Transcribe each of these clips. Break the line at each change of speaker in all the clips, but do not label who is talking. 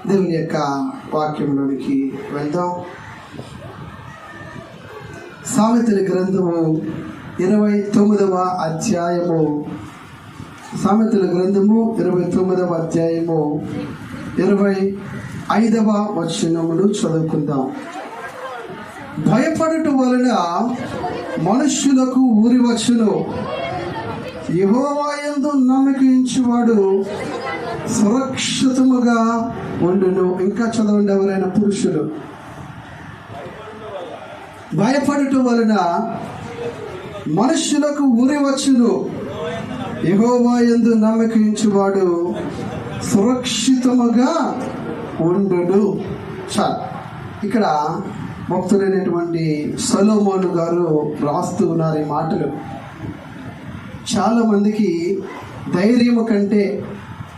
దేవుని యొక్క వాక్యంలోనికి వెళ్దాం. సామెతల గ్రంథము 29వ అధ్యాయము. సామెతల గ్రంథము 29వ అధ్యాయము 25వ వచనమును చదువుకుందాం. భయపడుట వలన మనుష్యులకు ఊరి వచ్చును, యెహోవా యందు నమ్మిక ఉంచువాడు సురక్షితముగా ఉండును. ఇంకా చదవండి ఎవరైనా పురుషులు. భయపడుట వలన మనుష్యులకు ఊరి వచ్చును, యెహోవా యందు నమ్మిక ఉంచువాడు సురక్షితముగా ఉండును. చాలు. ఇక్కడ భక్తుడైనటువంటి సొలొమోను గారు రాస్తూ ఉన్నారు ఈ మాటలు. చాలా మందికి ధైర్యము కంటే,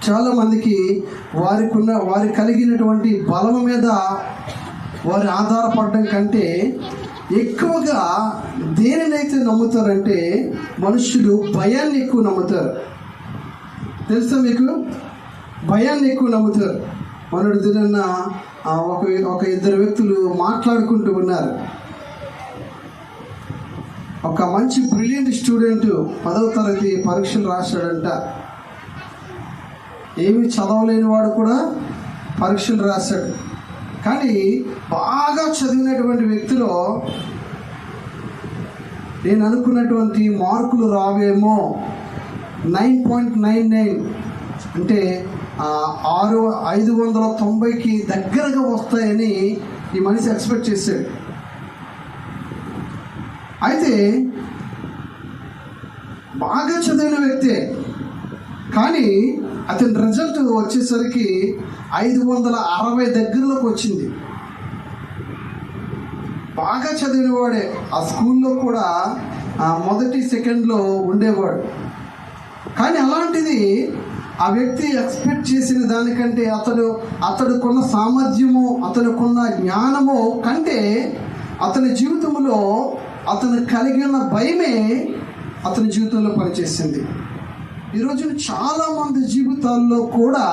చాలా మందికి వారి కలిగినటువంటి బలము మీద వారు ఆధారపడడం కంటే ఎక్కువగా దేనినైతే నమ్ముతారంటే మనుషులు భయాన్ని ఎక్కువ నమ్ముతారు. తెలుసా మీకు? భయాన్ని ఎక్కువ నమ్ముతారు. మొన్నటి దినాన ఒక ఇద్దరు వ్యక్తులు మాట్లాడుకుంటూ ఉన్నారు. ఒక మంచి బ్రిలియంట్ స్టూడెంట్ 10వ తరగతి పరీక్షలు రాశాడంట. ఏమి చదవలేని వాడు కూడా పరీక్షలు రాశాడు. కానీ బాగా చదివినటువంటి వ్యక్తిలో నేను అనుకున్నటువంటి మార్కులు రావేమో 9.99 అంటే 590కి దగ్గరగా వస్తాయని ఈ మనిషి ఎక్స్పెక్ట్ చేశాడు. అయితే బాగా చదివిన వ్యక్తే, కానీ అతని రిజల్ట్ వచ్చేసరికి 560 దగ్గరలోకి వచ్చింది. బాగా చదివిన వాడే, ఆ స్కూల్లో కూడా మొదటి సెకండ్లో ఉండేవాడు. కానీ అలాంటిది ఆ వ్యక్తి ఎక్స్పెక్ట్ చేసిన దానికంటే అతడుకున్న సామర్థ్యము, అతనుకున్న జ్ఞానము కంటే అతని జీవితంలో అతను కలిగిన భయమే అతని జీవితంలో పనిచేసింది. ఈరోజు చాలామంది జీవితాల్లో కూడా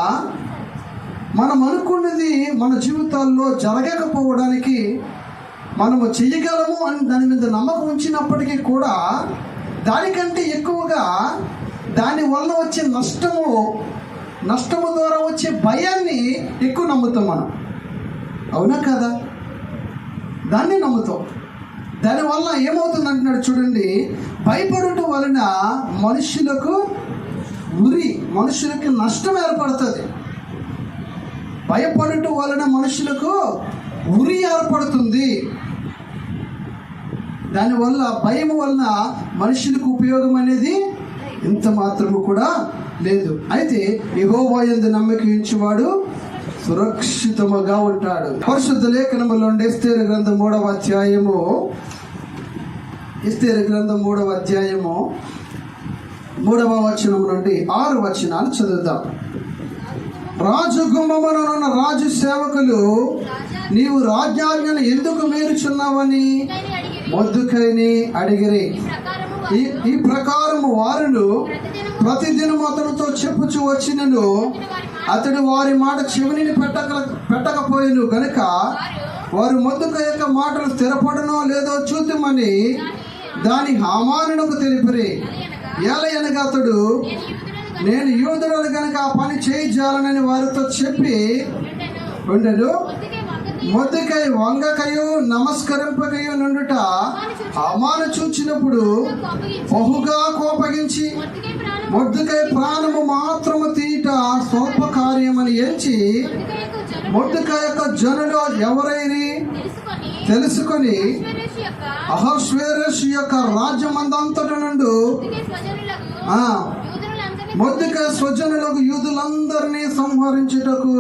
మనం అనుకున్నది మన జీవితాల్లో జరగకపోవడానికి మనము చేయగలము అని దాని మీద నమ్మకం ఉంచినప్పటికీ కూడా దానికంటే ఎక్కువగా దానివల్ల వచ్చే నష్టము ద్వారా వచ్చే భయాన్ని ఎక్కువ నమ్ముతాం మనం. అవునా కదా? దాన్ని నమ్ముతాం. దానివల్ల ఏమవుతుంది అంటున్నాడు చూడండి. భయపడుట వలన మనుషులకి నష్టం ఏర్పడుతుంది. భయపడుట వలన మనుషులకు ఉరి ఏర్పడుతుంది. దానివల్ల భయం వలన మనుషులకు ఉపయోగం అనేది ఇంత మాత్రము కూడా లేదు. అయితే యెహోవా యందు నమ్మిక ఉంచువాడు సురక్షితముగా ఉంటాడు. పరిశుద్ధ లేఖనములో ఎస్తేరు గ్రంథం 3వ అధ్యాయము 3వ వచనం నుండి 6 వచనాలు చదువుదాం. రాజు గుమ్మమున రాజు సేవకులు, నీవు రాజ్యాజ్ఞను ఎందుకు మీరుచున్నావని మొర్దెకైని అడిగిరి. ఈ ప్రకారము వారును ప్రతిదినం అతనితో చెప్పుచూ వచ్చినను అతడు వారి మాట చెవిని పెట్టకపోయిను గనుక వారు మొర్దెకై యొక్క మాటలు స్థిరపడనో లేదో చూద్దామని దాని హామానునకు తెలిపిరి. ఏలయనగా అతడు, నేను యూదులను కనుక ఆ పని చేయించాలనని వారితో చెప్పి ఉండెను. మొర్దెకై వంగకయు నమస్కరింపకయు నుండుట హామాను చూచినప్పుడు బహుగా కోపగించి మొర్దెకై ప్రాణము మాత్రము తీయట స్వల్ప కార్యమని ఎంచి మొర్దెకై యొక్క జనులు ఎవరైనా తెలుసుకొని అహష్వేరోషు యొక్క రాజ్యమందంతటి నుండి మొర్దెకై స్వజనులకు యూదులందరినీ సంహరించుటకు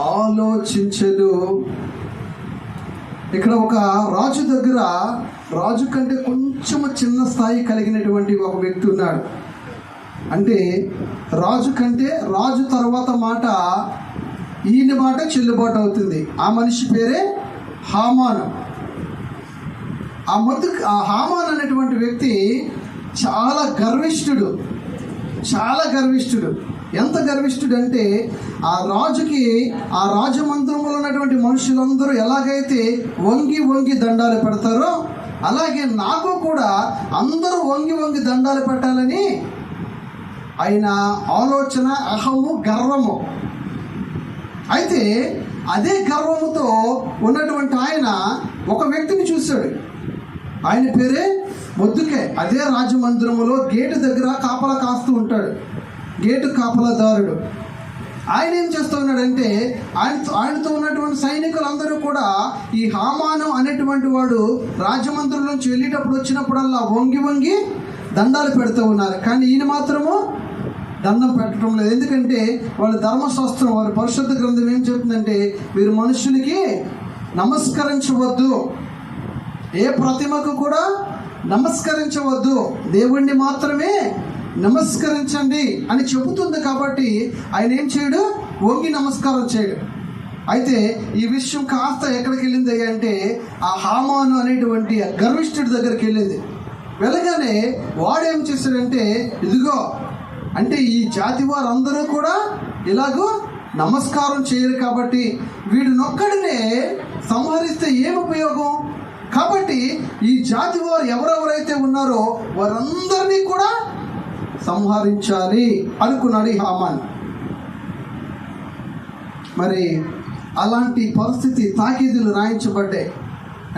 ఆలోచించెను. ఇక్కడ ఒక రాజు దగ్గర, రాజు కంటే కొంచెము చిన్న స్థాయి కలిగినటువంటి ఒక వ్యక్తి ఉన్నాడు. అంటే రాజు కంటే రాజు తర్వాత మాట ఈయన మాట చెల్లుబాటు అవుతుంది. ఆ మనిషి పేరే హామాను. ఆ హామాన్ అనేటువంటి వ్యక్తి చాలా గర్విష్ఠుడు. ఎంత గర్విష్ఠుడు అంటే ఆ రాజుకి ఆ రాజమందిరంలో ఉన్నటువంటి మనుషులందరూ ఎలాగైతే వంగి వంగి దండాలు పెడతారో అలాగే నాకు కూడా అందరూ వంగి వంగి దండాలు పెట్టాలని ఆయన ఆలోచన, అహము, గర్వము. అయితే అదే గర్వముతో ఉన్నటువంటి ఆయన ఒక వ్యక్తిని చూశాడు. ఆయన పేరే మొర్దెకై. అదే రాజమందిరములో గేటు దగ్గర కాపలా కాస్తూ ఉంటాడు, గేటు కాపలాదారుడు. ఆయన ఏం చేస్తూ ఉన్నాడంటే ఆయనతో ఉన్నటువంటి సైనికులందరూ కూడా ఈ హామాను అనేటువంటి వాడు రాజమందిరం నుంచి వెళ్ళేటప్పుడు వచ్చినప్పుడల్లా వంగి వంగి దండాలు పెడుతూ ఉన్నారు. కానీ ఈయన మాత్రము దండం పెట్టడం లేదు. ఎందుకంటే వాళ్ళ ధర్మశాస్త్రం, వారి పరిశుద్ధ గ్రంథం ఏం చెప్తుందంటే మీరు మనుషులకి నమస్కరించవద్దు, ఏ ప్రతిమకు కూడా నమస్కరించవద్దు, దేవుణ్ణి మాత్రమే నమస్కరించండి అని చెబుతుంది. కాబట్టి ఆయన ఏం చేయడు, వంగి నమస్కారం చేయడు. అయితే ఈ విషయం కాస్త ఎక్కడికి వెళ్ళింది అంటే ఆ హామాను అనేటువంటి గర్విష్ఠుడి దగ్గరికి వెళ్ళింది. వెళ్ళగానే వాడేం చేశాడంటే, ఇదిగో అంటే ఈ జాతి వారందరూ కూడా ఇలాగూ నమస్కారం చేయరు కాబట్టి వీడు నొక్కడినే సంహరిస్తే ఏం ఉపయోగం, కాబట్టి ఈ జాతి వారు ఎవరెవరైతే ఉన్నారో వారందరినీ కూడా సంహరించాలి అనుకున్నాడు ఈ హామాన్. మరి అలాంటి పరిస్థితి తాకీదులు రాయించబడ్డాయి.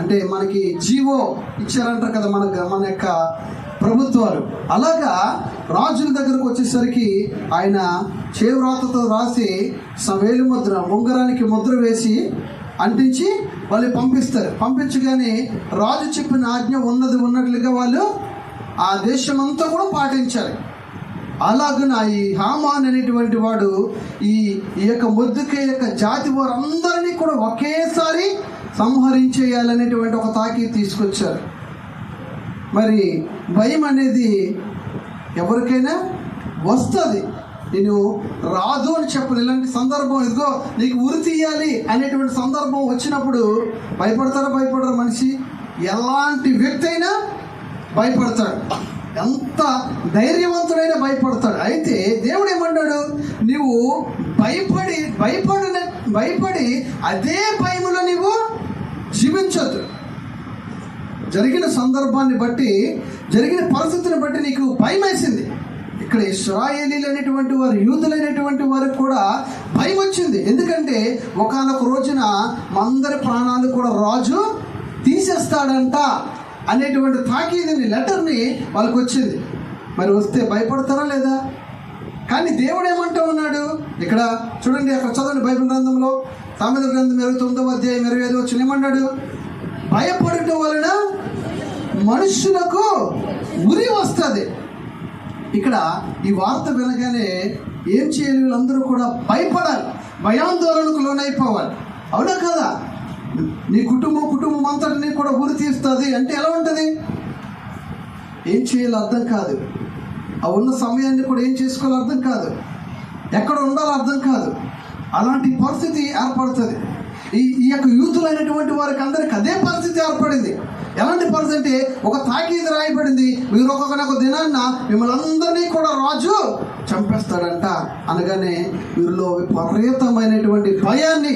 అంటే మనకి జీవో ఇచ్చారంటారు కదా మన యొక్క ప్రభుత్వాలు. అలాగా రాజుల దగ్గరకు వచ్చేసరికి ఆయన చేవ్రాతతో రాసి వేలు ముద్ర, ఉంగరానికి ముద్ర వేసి అంటించి వాళ్ళు పంపిస్తారు. పంపించగానే రాజు చెప్పిన ఆజ్ఞ ఉన్నది ఉన్నట్లుగా వాళ్ళు ఆ దేశమంతా కూడా పాటించాలి. అలాగున ఈ హామాన్ అనేటువంటి వాడు ఈ యొక్క మొర్దెకై యొక్క జాతి వారందరినీ కూడా ఒకేసారి సంహరించేయాలనేటువంటి ఒక తాకీదు తీసుకొచ్చారు. మరి భయం అనేది ఎవరికైనా వస్తుంది. నేను రాదు అని చెప్పను. ఇలాంటి సందర్భం, ఇదిగో నీకు ఉరి తీయాలి అనేటువంటి సందర్భం వచ్చినప్పుడు భయపడరు మనిషి? ఎలాంటి వ్యక్తి అయినా భయపడతాడు, ఎంత ధైర్యవంతుడైనా భయపడతాడు. అయితే దేవుడు ఏమన్నాడు, నువ్వు భయపడి అదే భయములో నువ్వు జీవించొద్దు. జరిగిన సందర్భాన్ని బట్టి, జరిగిన పరిస్థితిని బట్టి నీకు భయం వేసింది. ఇక్కడ ఇశ్రాయేలీలు అనేటువంటి వారు, యూదులైనటువంటి వారికి కూడా భయం వచ్చింది. ఎందుకంటే ఒకానొక రోజున అందరి ప్రాణాలు కూడా రాజు తీసేస్తాడంట అనేటువంటి తాకీదుని, లెటర్ని వాళ్ళకి వచ్చింది. మరి వస్తే భయపడతారా లేదా? కానీ దేవుడు ఏమంటూ ఉన్నాడు ఇక్కడ చూడండి, అక్కడ చదవండి బైబిల్ గ్రంథంలో సామెతల గ్రంథం 29వ అధ్యాయం 25వ వచనం ఏమన్నాడు, భయపడటం వలన మనుషులకు ఉరి వస్తుంది. ఇక్కడ ఈ వార్త వినగానే ఏం చేయాలి, వీళ్ళందరూ కూడా భయపడాలి, భయాందోళనకు లోనైపోవాలి. అవునా కదా? నీ కుటుంబం అంతటినీ కూడా ఉరి తీస్తుంది అంటే ఎలా ఉంటుంది? ఏం చేయాలో అర్థం కాదు. ఆ ఉన్న సమయాన్ని కూడా ఏం చేసుకోవాలో అర్థం కాదు, ఎక్కడ ఉండాలో అర్థం కాదు. అలాంటి పరిస్థితి ఏర్పడుతుంది. ఈ యొక్క యూతులైనటువంటి వారికి అందరికి అదే పరిస్థితి ఏర్పడింది. ఎలాంటి పరిస్థితి అంటే ఒక తాకీదు రాయబడింది, మీరు ఒక్కొక్క దినాన్న మిమ్మల్ని అందరినీ కూడా రాజు చంపేస్తాడంట అనగానే వీరిలో విపరీతమైనటువంటి భయాన్ని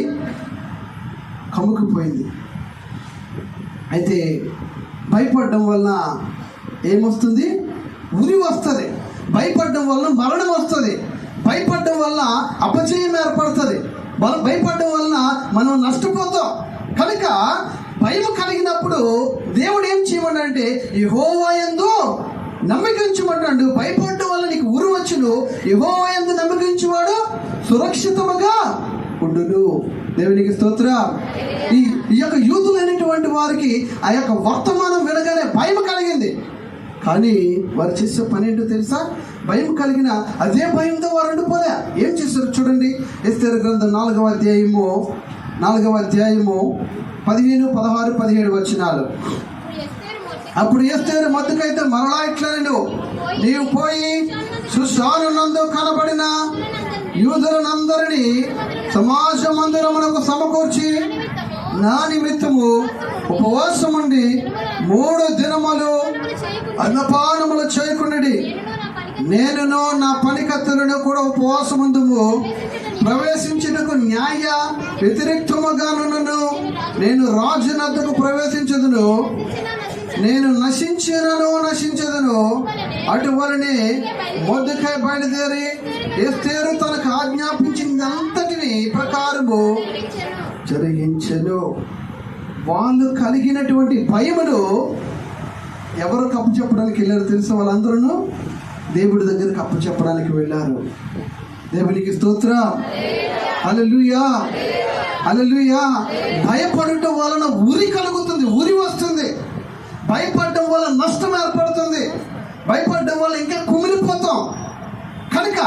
కమ్ముకుపోయింది. అయితే భయపడడం వలన ఏమొస్తుంది? ఉరి వస్తుంది. భయపడడం వలన మరణం వస్తుంది. భయపడడం వలన అపజయం ఏర్పడుతుంది. భయపడడం వలన మనం నష్టపోతాం. కనుక భయం కలిగినప్పుడు దేవుడు ఏం చేయమన్నాడంటే యెహోవా యందు నమ్మిక ఉంచమన్నాడు. భయపడడం వల్ల నీకు ఉరి వచ్చును, యెహోవా యందు నమ్మిక ఉంచువాడు సురక్షితముగా ఉండును. దేవునికి స్తోత్రం. ఈ యొక్క యూదులైనటువంటి వారికి ఆ యొక్క వర్తమానం వినగానే భయం కలిగింది. కానీ వారు చేసే పని ఏంటో తెలుసా? భయం కలిగిన అదే భయంతో వారు ఉండిపోలే. ఏం చేశారు చూడండి, ఎస్తేరు గ్రంథం 4వ అధ్యాయము 15, 16, 17 వచనాలు. అప్పుడు ఎస్తేరు మొర్దెకైతో మరలా ఇట్లా, నీవు పోయి షూషానునందు కనబడిన యూదులనందరినీ సమాజ మందిరమునకు సమకూర్చి నా నిమిత్తము ఉపవాసముండి 3 దినములు అన్నపానములు చేయకుండి, నేనును నా పనికత్తులను కూడా ఉపవాసముందుము ప్రవేశించుటకు న్యాయ వ్యతిరేక్తముగానున్నను. నేను రాజు నద్దకు ప్రవేశించదును, నేను నశించదను. అటువలనే మొర్దెకై బయలుదేరి ఎస్తేరు తనకు ఆజ్ఞాపించిందంతటిని ప్రకారము జరిగించెను. వాళ్ళు కలిగినటువంటి భయమును ఎవరు కప్పు చెప్పడానికి వెళ్ళారు తెలుసా? వాళ్ళందరూ దేవుడి దగ్గరకు అప్పు చెప్పడానికి వెళ్ళారు. దేవునికి స్తోత్రం. హల్లెలూయా, హల్లెలూయా. భయపడటం వలన ఉరి కలుగుతుంది, ఉరి వస్తుంది. భయపడటం వల్ల నష్టం ఏర్పడుతుంది. భయపడటం వల్ల ఇంకా కుమిలిపోతాం. కనుక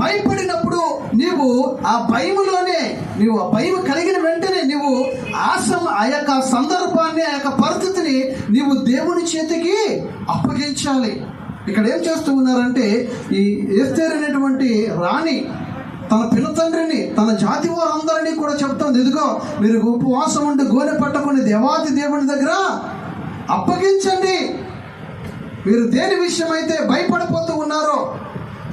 భయపడినప్పుడు నీవు ఆ భయములోనే, నీవు ఆ భయం కలిగిన వెంటనే నీవు ఆ యొక్క సందర్భాన్ని, ఆ యొక్క పరిస్థితిని నీవు దేవుని చేతికి అప్పగించాలి. ఇక్కడ ఏం చేస్తూ ఉన్నారంటే, ఈ ఎస్తేరు అనేటువంటి రాణి తన పిల్ల తండ్రిని, తన జాతి వారందరినీ కూడా చెప్తుంది, ఇదిగో మీరు ఉపవాసం ఉండి గోనె పట్టుకుని దేవాది దేవుని దగ్గర అప్పగించండి. మీరు దేని విషయం అయితే భయపడిపోతూ ఉన్నారో,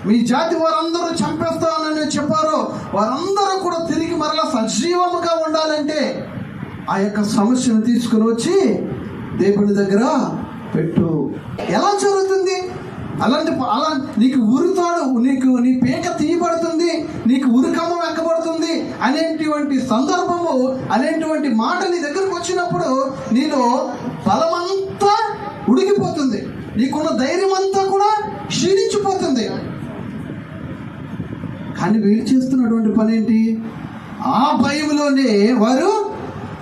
మీ జాతి వారందరూ చంపేస్తానని చెప్పారో, వారందరూ కూడా తిరిగి మరలా సజీవముగా ఉండాలంటే ఆ యొక్క సమస్యను తీసుకుని వచ్చి దేవుని దగ్గర పెట్టు. ఎలా జరుగుతుంది? అలా నీకు ఉరుతాడు, నీ పేక తీయబడుతుంది, నీకు ఉరికమ్మం ఎక్కబడుతుంది అనేటువంటి సందర్భము, అనేటువంటి మాట నీ దగ్గరకు వచ్చినప్పుడు నీలో బలమంతా ఉడికిపోతుంది, నీకున్న ధైర్యం అంతా కూడా క్షీణించిపోతుంది. కానీ వీళ్ళు చేస్తున్నటువంటి పని ఏంటి? ఆ భయంలోనే వారు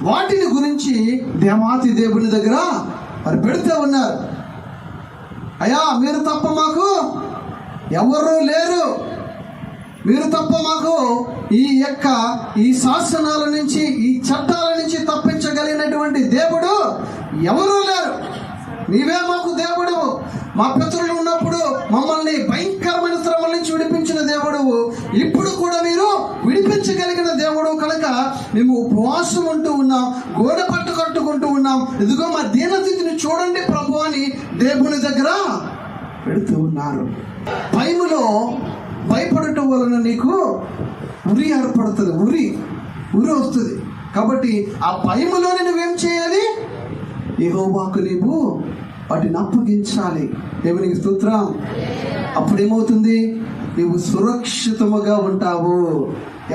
వాటిని గురించి దేవాతి దేవుని దగ్గర వారు పెడుతూ ఉన్నారు. అయ్యా, మీరు తప్ప మాకు ఎవరూ లేరు, మీరు తప్ప మాకు ఈ శాసనాల నుంచి, ఈ చట్టాల నుంచి తప్పించగలిగినటువంటి దేవుడు ఎవరూ లేరు. నీవే మాకు దేవుడు. మా పితరులు ఉన్నప్పుడు మమ్మల్ని భయంకరమైన శ్రమల నుంచి విడిపించిన దేవుడు, ఇప్పుడు కూడా మీరు విడిపించగలిగిన దేవుడు. కనుక మేము ఉపవాసం ఉంటూ ఉన్నాం, గోడె పట్టు కట్టుకుంటూ ఉన్నాం. ఇదిగో మా దీనస్థితిని చూడండి ప్రభు అని దేవుని దగ్గర పెడుతూ ఉన్నారు. భయములో భయపడటం వలన నీకు ఉరి ఏర్పడుతుంది, ఉరి వస్తుంది. కాబట్టి ఆ భయములోనే నువ్వేం చేయాలి? యెహోవాకు నీవు వాటిని అప్పగించాలి. దేవునికి స్తోత్రం. అప్పుడేమవుతుంది? నీవు సురక్షితముగా ఉంటావు.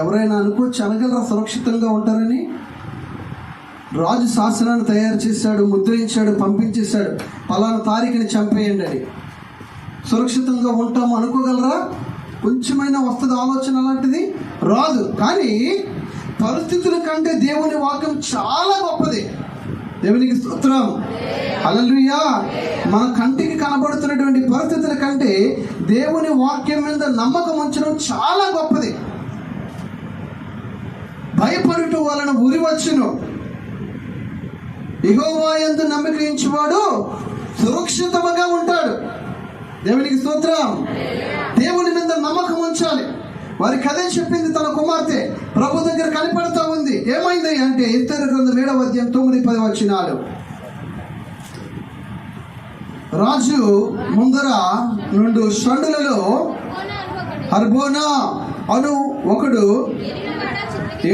ఎవరైనా అనుకోవచ్చు, అనగలరా సురక్షితంగా ఉంటారని? రాజు శాసనాన్ని తయారు చేశాడు, ముద్రించాడు, పంపించేశాడు, పలానా తారీఖుని చంపేయండి అని. సురక్షితంగా ఉంటాము అనుకోగలరా? కొంచెమైనా వస్తుంది ఆలోచన, అలాంటిది రాదు. కానీ పరిస్థితుల కంటే దేవుని వాక్యం చాలా గొప్పది. దేవునికి స్తోత్రం. హల్లెలూయా. మన కంటికి కనబడుతున్నటువంటి పరిస్థితుల కంటే దేవుని వాక్యం మీద నమ్మకం ఉంచడం చాలా గొప్పది. భయపడటం వలన ఉరి వచ్చును. యెహోవా యందు నమ్మిక ఉంచువాడు సురక్షితముగా ఉంటాడు. దేవునికి స్తోత్రం. దేవుని మీద నమ్మకం ఉంచాలి. వారికి అదే చెప్పింది తన కుమార్తె. ప్రభు దగ్గర కనిపడతా ఉంది. ఏమైంది అంటే, ఎస్తేరు గ్రంథం 7వ అధ్యాయం 9-10 వచనాలు. రాజు ముందర 2 షండులలో హర్బోనా అను ఒకడు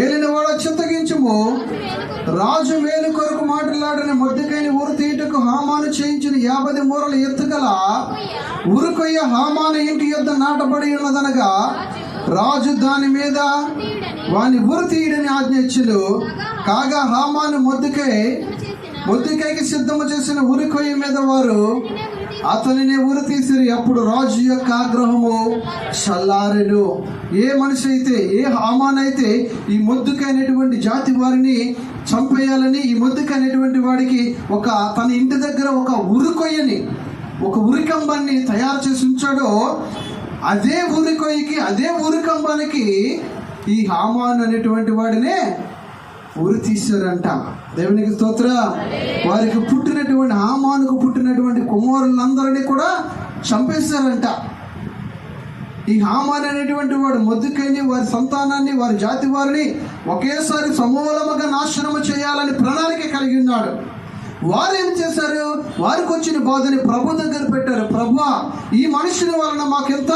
ఏలినవాడ చింతగించుము. రాజు మేలు కొరకు మాట్లాడిన మొర్దెకైని ఉరి తీయుటకు హామాను చేయించిన 50 మూరల ఎత్తుగల ఉరికొయ్య హామాను ఇంటి యొద్ద నాటబడి ఉన్నదనగా రాజు దాని మీద వాని ఉరి తీయడని ఆజ్ఞించును. కాగా హామాను మొర్దెకైకి సిద్ధము చేసిన ఉరికొయ్య మీద వారు అతనిని ఉరి తీసిరి. అప్పుడు రాజు యొక్క ఆగ్రహము చల్లారెను. ఏ మనిషి అయితే, ఏ హామాన్ అయితే ఈ మొర్దెకై అనేటువంటి జాతి వారిని చంపేయాలని, ఈ మొర్దెకై అనేటువంటి వాడికి తన ఇంటి దగ్గర ఒక ఉరికొయ్యని, ఒక ఉరికంబాన్ని తయారు చేసి ఉంచాడో, అదే ఉరికొయ్యకి, అదే ఉరికంబానికి ఈ హామాన్ అనేటువంటి వాడినే ఉరి తీశారంట. దేవునికి స్తోత్రం. వారికి పుట్టినటువంటి, హామానుకు పుట్టినటువంటి కుమారులందరినీ కూడా చంపేశారంట. ఈ హామాన్ అనేటువంటి వాడు మొర్దెకైని, వారి సంతానాన్ని, వారి జాతి వారిని ఒకేసారి సమూలముగా నాశనము చేయాలని ప్రణాళిక కలిగి ఉన్నాడు. వారు ఏం చేశారు? వారికి వచ్చిన బాధని ప్రభు దగ్గర పెట్టారు. ప్రభువా, ఈ మనుషుని వలన మాకెంత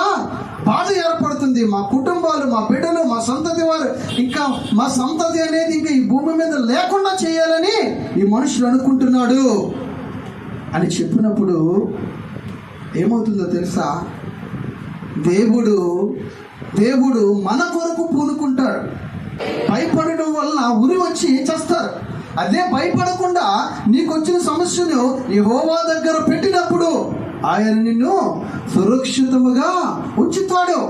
బాధ ఏర్పడుతుంది. మా కుటుంబాలు, మా బిడ్డలు, మా సంతతి వారు, ఇంకా మా సంతతి అనేది ఇంకా ఈ భూమి మీద లేకుండా చేయాలని ఈ మనుషుడు అనుకుంటున్నాడు అని చెప్పినప్పుడు ఏమవుతుందో తెలుసా? దేవుడు మన కొరకు పూనుకుంటాడు. భయపడడం వలన ఉరి వచ్చి చేస్తారు. అదే భయపడకుండా నీకు వచ్చిన సమస్యను యెహోవా దగ్గర పెట్టినప్పుడు ఆయన నిన్ను సురక్షితముగా ఉంచుతాడు.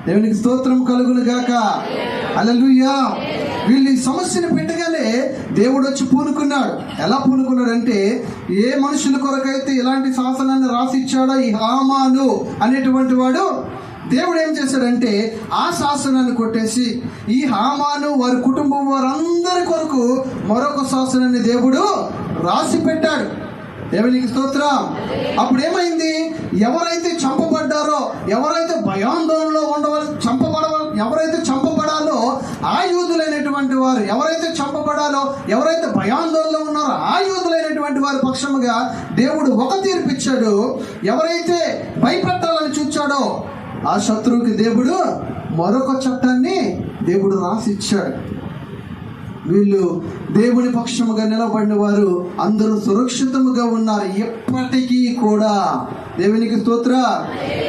దేవునికి స్తోత్రం కలుగును గాక. హల్లెలూయా. వీళ్ళు ఈ సమస్యను పెట్టగానే దేవుడు వచ్చి పూనుకున్నాడు. ఎలా పూనుకున్నాడంటే, ఏ మనుషుల కొరకైతే ఇలాంటి శాసనాన్ని రాసి ఇచ్చాడో ఈ హామాను అనేటువంటి వాడు, దేవుడు ఏం చేశాడంటే ఆ శాసనాన్ని కొట్టేసి ఈ హామాను వారి కుటుంబం వారందరి కొరకు మరొక శాసనాన్ని దేవుడు రాసి పెట్టాడు. దేవునికి స్తోత్రం. అప్పుడు ఏమైంది? ఎవరైతే చంపబడ్డారో, ఎవరైతే భయాందోళనలో ఎవరైతే చంపబడాలో ఆ యూదులైనటువంటి వారు, ఎవరైతే చంపబడాలో, ఎవరైతే భయాందోళనలో ఉన్నారో ఆ యూదులైనటువంటి వారి పక్షముగా దేవుడు ఒక తీర్పు ఇచ్చాడు. ఎవరైతే భయపెట్టాలని చూచాడో ఆ శత్రువుకి దేవుడు మరొక చట్టాన్ని దేవుడు రాసి ఇచ్చాడు. వీళ్ళు దేవుని పక్షముగా నిలబడిన వారు అందరూ సురక్షితముగా ఉన్నారు ఎప్పటికీ కూడా. దేవునికి స్తోత్ర.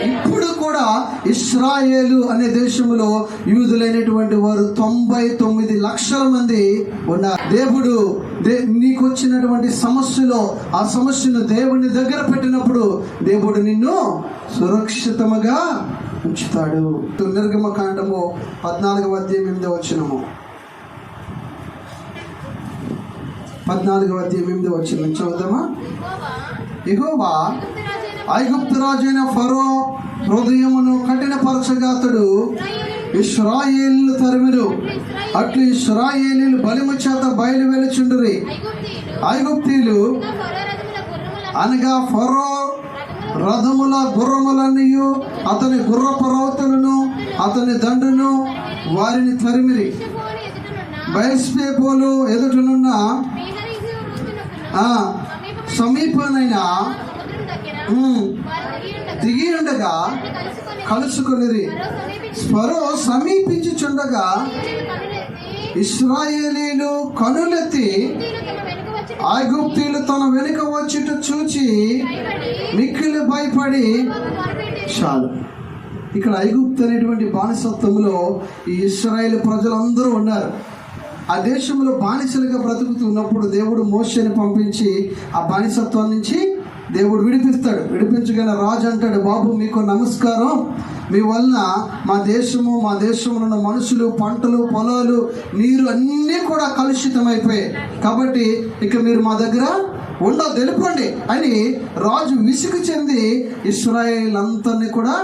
ఇప్పుడు కూడా ఇశ్రాయేలు అనే దేశంలో యూదులైనటువంటి వారు 99 లక్షల మంది ఉన్నారు. దేవుడు నీకు వచ్చినటువంటి సమస్యలో ఆ సమస్యను దేవుని దగ్గర పెట్టినప్పుడు దేవుడు నిన్ను సురక్షితముగా ఉంచుతాడు. నిర్గమకాండము 14వ అధ్యాయం 8వ వచనము. 14వ అధ్యాయం 8వ వచనం చదువుదామా? యెహోవా ఐగుప్తు రాజైన ఫరో హృదయమును కఠినపరచగా అతడు ఇశ్రాయేలు తరిమిరు. అట్లు ఇశ్రాయేలీలు బలిము చేత బయలు వెలుచుండిరి. ఐగుప్తీయులు అనగా ఫరో రథముల గుర్రములన్నయు అతని గుర్రపు రౌతులను అతని దండును వారిని తరిమిరి. బయల్స్పెబోలు ఎదుటనున్న సమీపనైన దిగి ఉండగా కలుసుకొనిరి. ఫరో సమీపించుచుండగా ఇశ్రాయేలీలు కనులెత్తి ఐగుప్తీయులు తన వెనుక వచ్చుట చూచి మిక్కిలి భయపడి చాలు. ఇక్కడ ఐగుప్తు అనేటువంటి బానిసత్వంలో ఈ ఇశ్రాయేలు ప్రజలందరూ ఉన్నారు. ఆ దేశంలో బానిసలుగా బ్రతుకుతున్నప్పుడు దేవుడు మోషేని పంపించి ఆ బానిసత్వం నుంచి దేవుడు విడిపిస్తాడు. విడిపించగానే రాజు అంటాడు, బాబు మీకు నమస్కారం, మీ వలన మా దేశంలో ఉన్న మనుషులు, పంటలు, పొలాలు, నీరు అన్నీ కూడా కలుషితమైపోయాయి. కాబట్టి ఇక మీరు మా దగ్గర ఉండవు, తెలుపండి అని రాజు విసుగు చెంది ఇశ్రాయేల్ అంతని కూడా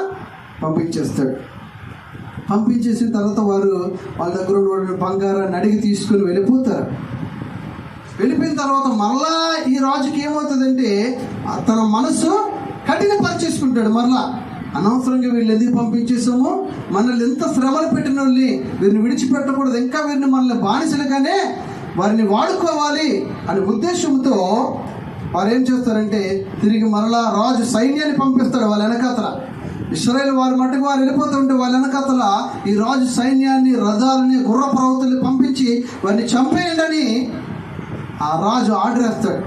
పంపించేస్తాడు. పంపించేసిన తర్వాత వారు వాళ్ళ దగ్గర ఉన్న బంగారాన్ని అడిగి తీసుకుని వెళ్ళిపోతారు. వెళ్ళిపోయిన తర్వాత మరలా ఈ రాజుకి ఏమవుతుందంటే తన మనసు కఠినపరిచేసుకుంటాడు. మరలా అనవసరంగా వీళ్ళు ఎందుకు పంపించేసాము, మనల్ని ఎంత శ్రమలు పెట్టిన వాళ్ళని వీరిని విడిచిపెట్టకూడదు, ఇంకా వీరిని మనల్ని బానిసలుగానే వారిని వాడుకోవాలి అనే ఉద్దేశంతో వారు ఏం చేస్తారంటే తిరిగి మరలా రాజు సైన్యాన్ని పంపిస్తాడు. వాళ్ళ వెనకాతల ఇశ్రాయేలు వారి మట్టుకు వారు వెళ్ళిపోతుంటే వాళ్ళ వెనకాతల ఈ రాజు సైన్యాన్ని, రథాలని, గుర్రపు రౌతుల్ని పంపించి వారిని చంపేయండి ఆ రాజు ఆర్డర్ వేస్తాడు.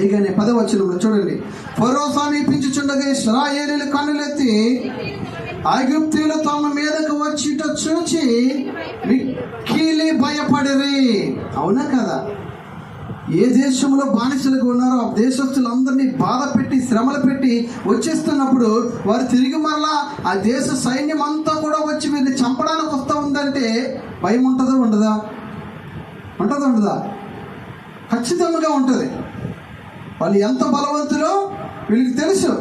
ఇకనే 10వ వచనంలో చూడండి. ఫరో సమీపించుచుండగా ఇశ్రాయేలీయులు కన్నులెత్తి ఐగుప్తీయులు తమ మీదకు వచ్చిట చూచి మిక్కిలి భయపడిరి. అవునా కదా? ఏ దేశంలో బానిసలుగా ఉన్నారో ఆ దేశస్తులందరినీ బాధ పెట్టి, శ్రమలు పెట్టి వచ్చేస్తున్నప్పుడు వారు తిరిగి మరలా ఆ దేశ సైన్యం అంతా కూడా వచ్చి వీరిని చంపడానికి వస్తూ ఉందంటే భయం ఉంటుందా ఉండదా? ఉండదా? ఖచ్చితంగా ఉంటుంది. వాళ్ళు ఎంత బలవంతులో వీళ్ళకి తెలుసు.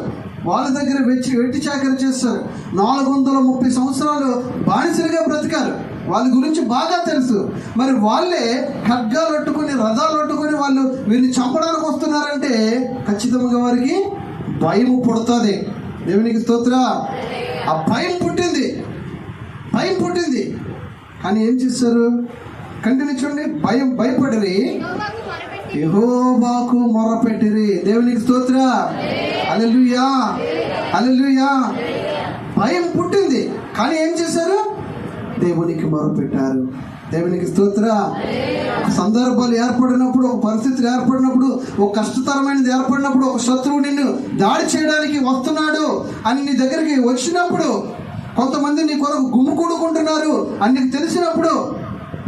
వాళ్ళ దగ్గర వెట్టి చాకరీ చేస్తారు. 430 సంవత్సరాలు బానిసలుగా బ్రతికారు. వాళ్ళ గురించి బాగా తెలుసు. మరి వాళ్ళే ఖడ్గాలు పట్టుకుని, రథాలు పట్టుకుని వాళ్ళు వీరిని చంపడానికి వస్తున్నారంటే ఖచ్చితంగా వారికి భయం పుడుతుంది. దేవునికి స్తోత్రం. ఆ భయం పుట్టింది. కానీ ఏం చేస్తారు? కంటిన్యూ చూడండి. భయపడిరి, యెహోవాకు మొరపెట్టిరి. దేవునికి స్తోత్రం. హల్లెలూయా. భయం పుట్టింది, కానీ ఏం చేశారు? దేవునికి మొరపెట్టారు. దేవునికి స్తోత్ర. సందర్భాలు ఏర్పడినప్పుడు, ఒక పరిస్థితులు ఏర్పడినప్పుడు, ఒక కష్టతరమైనది ఏర్పడినప్పుడు, ఒక శత్రువు నిన్ను దాడి చేయడానికి వస్తున్నాడు అని నీ దగ్గరికి వచ్చినప్పుడు, కొంతమంది నీ కొరకు గుమ్ముకూడుకుంటున్నారు అని నీకు తెలిసినప్పుడు,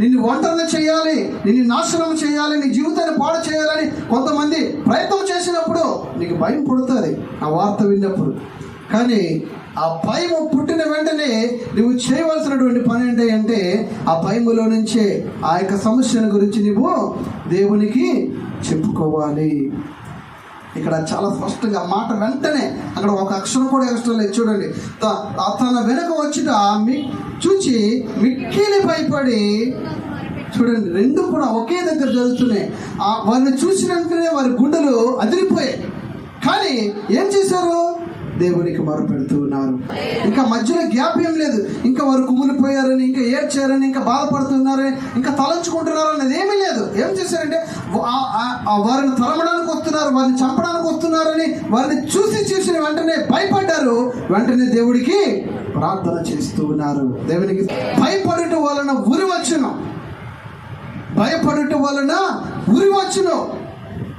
నిన్ను ఒంటరిని చేయాలి, నిన్ను నాశనం చేయాలి, నీ జీవితాన్ని పాడు చేయాలని కొంతమంది ప్రయత్నం చేసినప్పుడు నీకు భయం పుడుతుంది ఆ వార్త విన్నప్పుడు. కానీ ఆ భయం పుట్టిన వెంటనే నువ్వు చేయవలసినటువంటి పని ఏంటి అంటే, ఆ భయములో నుంచే ఆ యొక్క సమస్యల గురించి నువ్వు దేవునికి చెప్పుకోవాలి. ఇక్కడ చాలా స్పష్టంగా మాట వెంటనే, అక్కడ ఒక అక్షరం కూడా ఎక్స్ట్రా లేదు చూడండి. తన వెనుక వచ్చిట చూచి మిక్కిలి భయపడి, చూడండి రెండు కూడా ఒకే దగ్గర జరుగుతున్నాయి. వారిని చూసిన వెంటనే వారి గుండెలు అదిరిపోయాయి. కానీ ఏం చేశారు? దేవునికి మొరపెడుతూ ఉన్నారు. ఇంకా మధ్యలో గ్యాప్ ఏం లేదు. ఇంకా వారు కుమిలిపోయారని, ఇంకా ఏడ్చారని, ఇంకా బాధపడుతున్నారని, ఇంకా తలంచుకుంటున్నారు అనేది ఏమీ లేదు. ఏం చేశారంటే వారిని తరమడానికి వస్తున్నారు, వారిని చంపడానికి వస్తున్నారని వారిని చూసిన వెంటనే భయపడ్డారు. వెంటనే దేవుడికి ప్రార్థన చేస్తూ ఉన్నారు. దేవునికి భయపడటం వలన ఉరివచ్చును, భయపడటం వలన ఉరివచ్చును.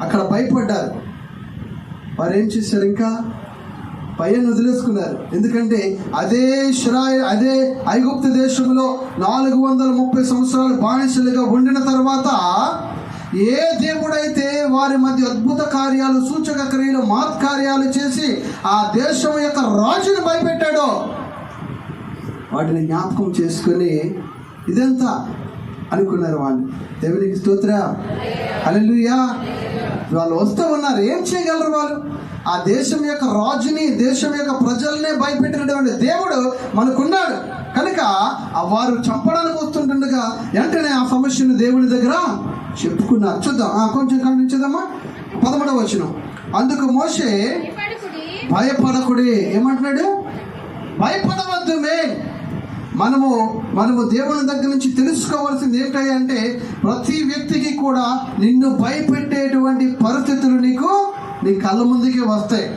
అక్కడ భయపడ్డారు. వారు ఏం చేశారు? ఇంకా భయాన్ని వదిలేసుకున్నారు. ఎందుకంటే అదే ఐగుప్తు దేశంలో 430 సంవత్సరాలు బానిసలుగా ఉండిన తర్వాత ఏ దేవుడైతే వారి మధ్య అద్భుత కార్యాలు, సూచక క్రియలు, మహత్కార్యాలు చేసి ఆ దేశం యొక్క రాజును భయపెట్టాడో వాటిని జ్ఞాపకం చేసుకుని ఇదంతా అనుకున్నారు వాళ్ళు. దేవునికి స్తోత్ర. హల్లెలూయా. వాళ్ళు వస్తూ ఉన్నారు. ఏం చేయగలరు వాళ్ళు? ఆ దేశం యొక్క రాజుని, దేశం యొక్క ప్రజల్నే భయపెట్టినటువంటి దేవుడు మనకున్నాడు కనుక వారు చంపడానికి వస్తుంటుండగా వెంటనే ఆ సమస్యను దేవుని దగ్గర చెప్పుకున్నారు. చూద్దాం, కొంచెం ఖండించదమ్మా. 11వ వచనం. అందుకు మోషే భయపడకుడి. ఏమంటున్నాడు? భయపడవద్దు. మనము దేవుని దగ్గర నుంచి తెలుసుకోవాల్సింది ఏంటంటే, ప్రతి వ్యక్తికి కూడా నిన్ను భయపెట్టేటువంటి పరిస్థితులు నీ కళ్ళ ముందుకే వస్తాయి.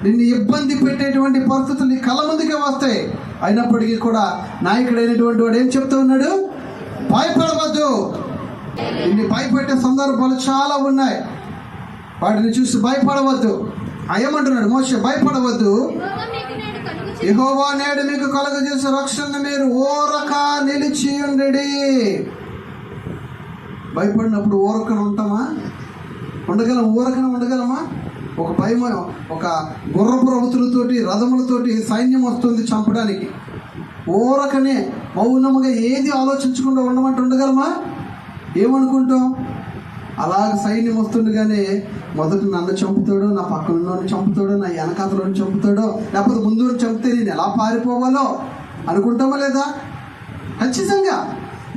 నిన్ను ఇబ్బంది పెట్టేటువంటి పరిస్థితులు నీ కళ్ళ ముందుకే వస్తాయి. అయినప్పటికీ కూడా నాయకుడైనటువంటి వాడు ఏం చెప్తూ ఉన్నాడు? భయపడవద్దు. నిన్ను భయపెట్టే సందర్భాలు చాలా ఉన్నాయి. వాటిని చూసి భయపడవద్దు. ఏమంటున్నాడు మోషే? భయపడవద్దు. యెహోవా నేడు మీకు కలుగజేసే రక్షణ మీరు ఓరక నిలిచి ఉండండి. భయపడినప్పుడు ఊరకన ఉంటామా? ఉండగలమా? ఒక భయం, ఒక గుర్రపు రౌతులతోటి, రథములతోటి సైన్యం వస్తుంది చంపడానికి. ఊరకనే మౌనముగా ఏది ఆలోచించకుండా ఉండగలమా? ఏమనుకుంటాం? అలాగ సైన్యం వస్తుండగానే మొదట నన్ను చంపుతాడో, నా పక్కన చంపుతాడో, నా వెనకాతలను చంపుతాడో, లేకపోతే ముందు చంపితే నేను ఎలా పారిపోవాలో అనుకుంటామా లేదా? ఖచ్చితంగా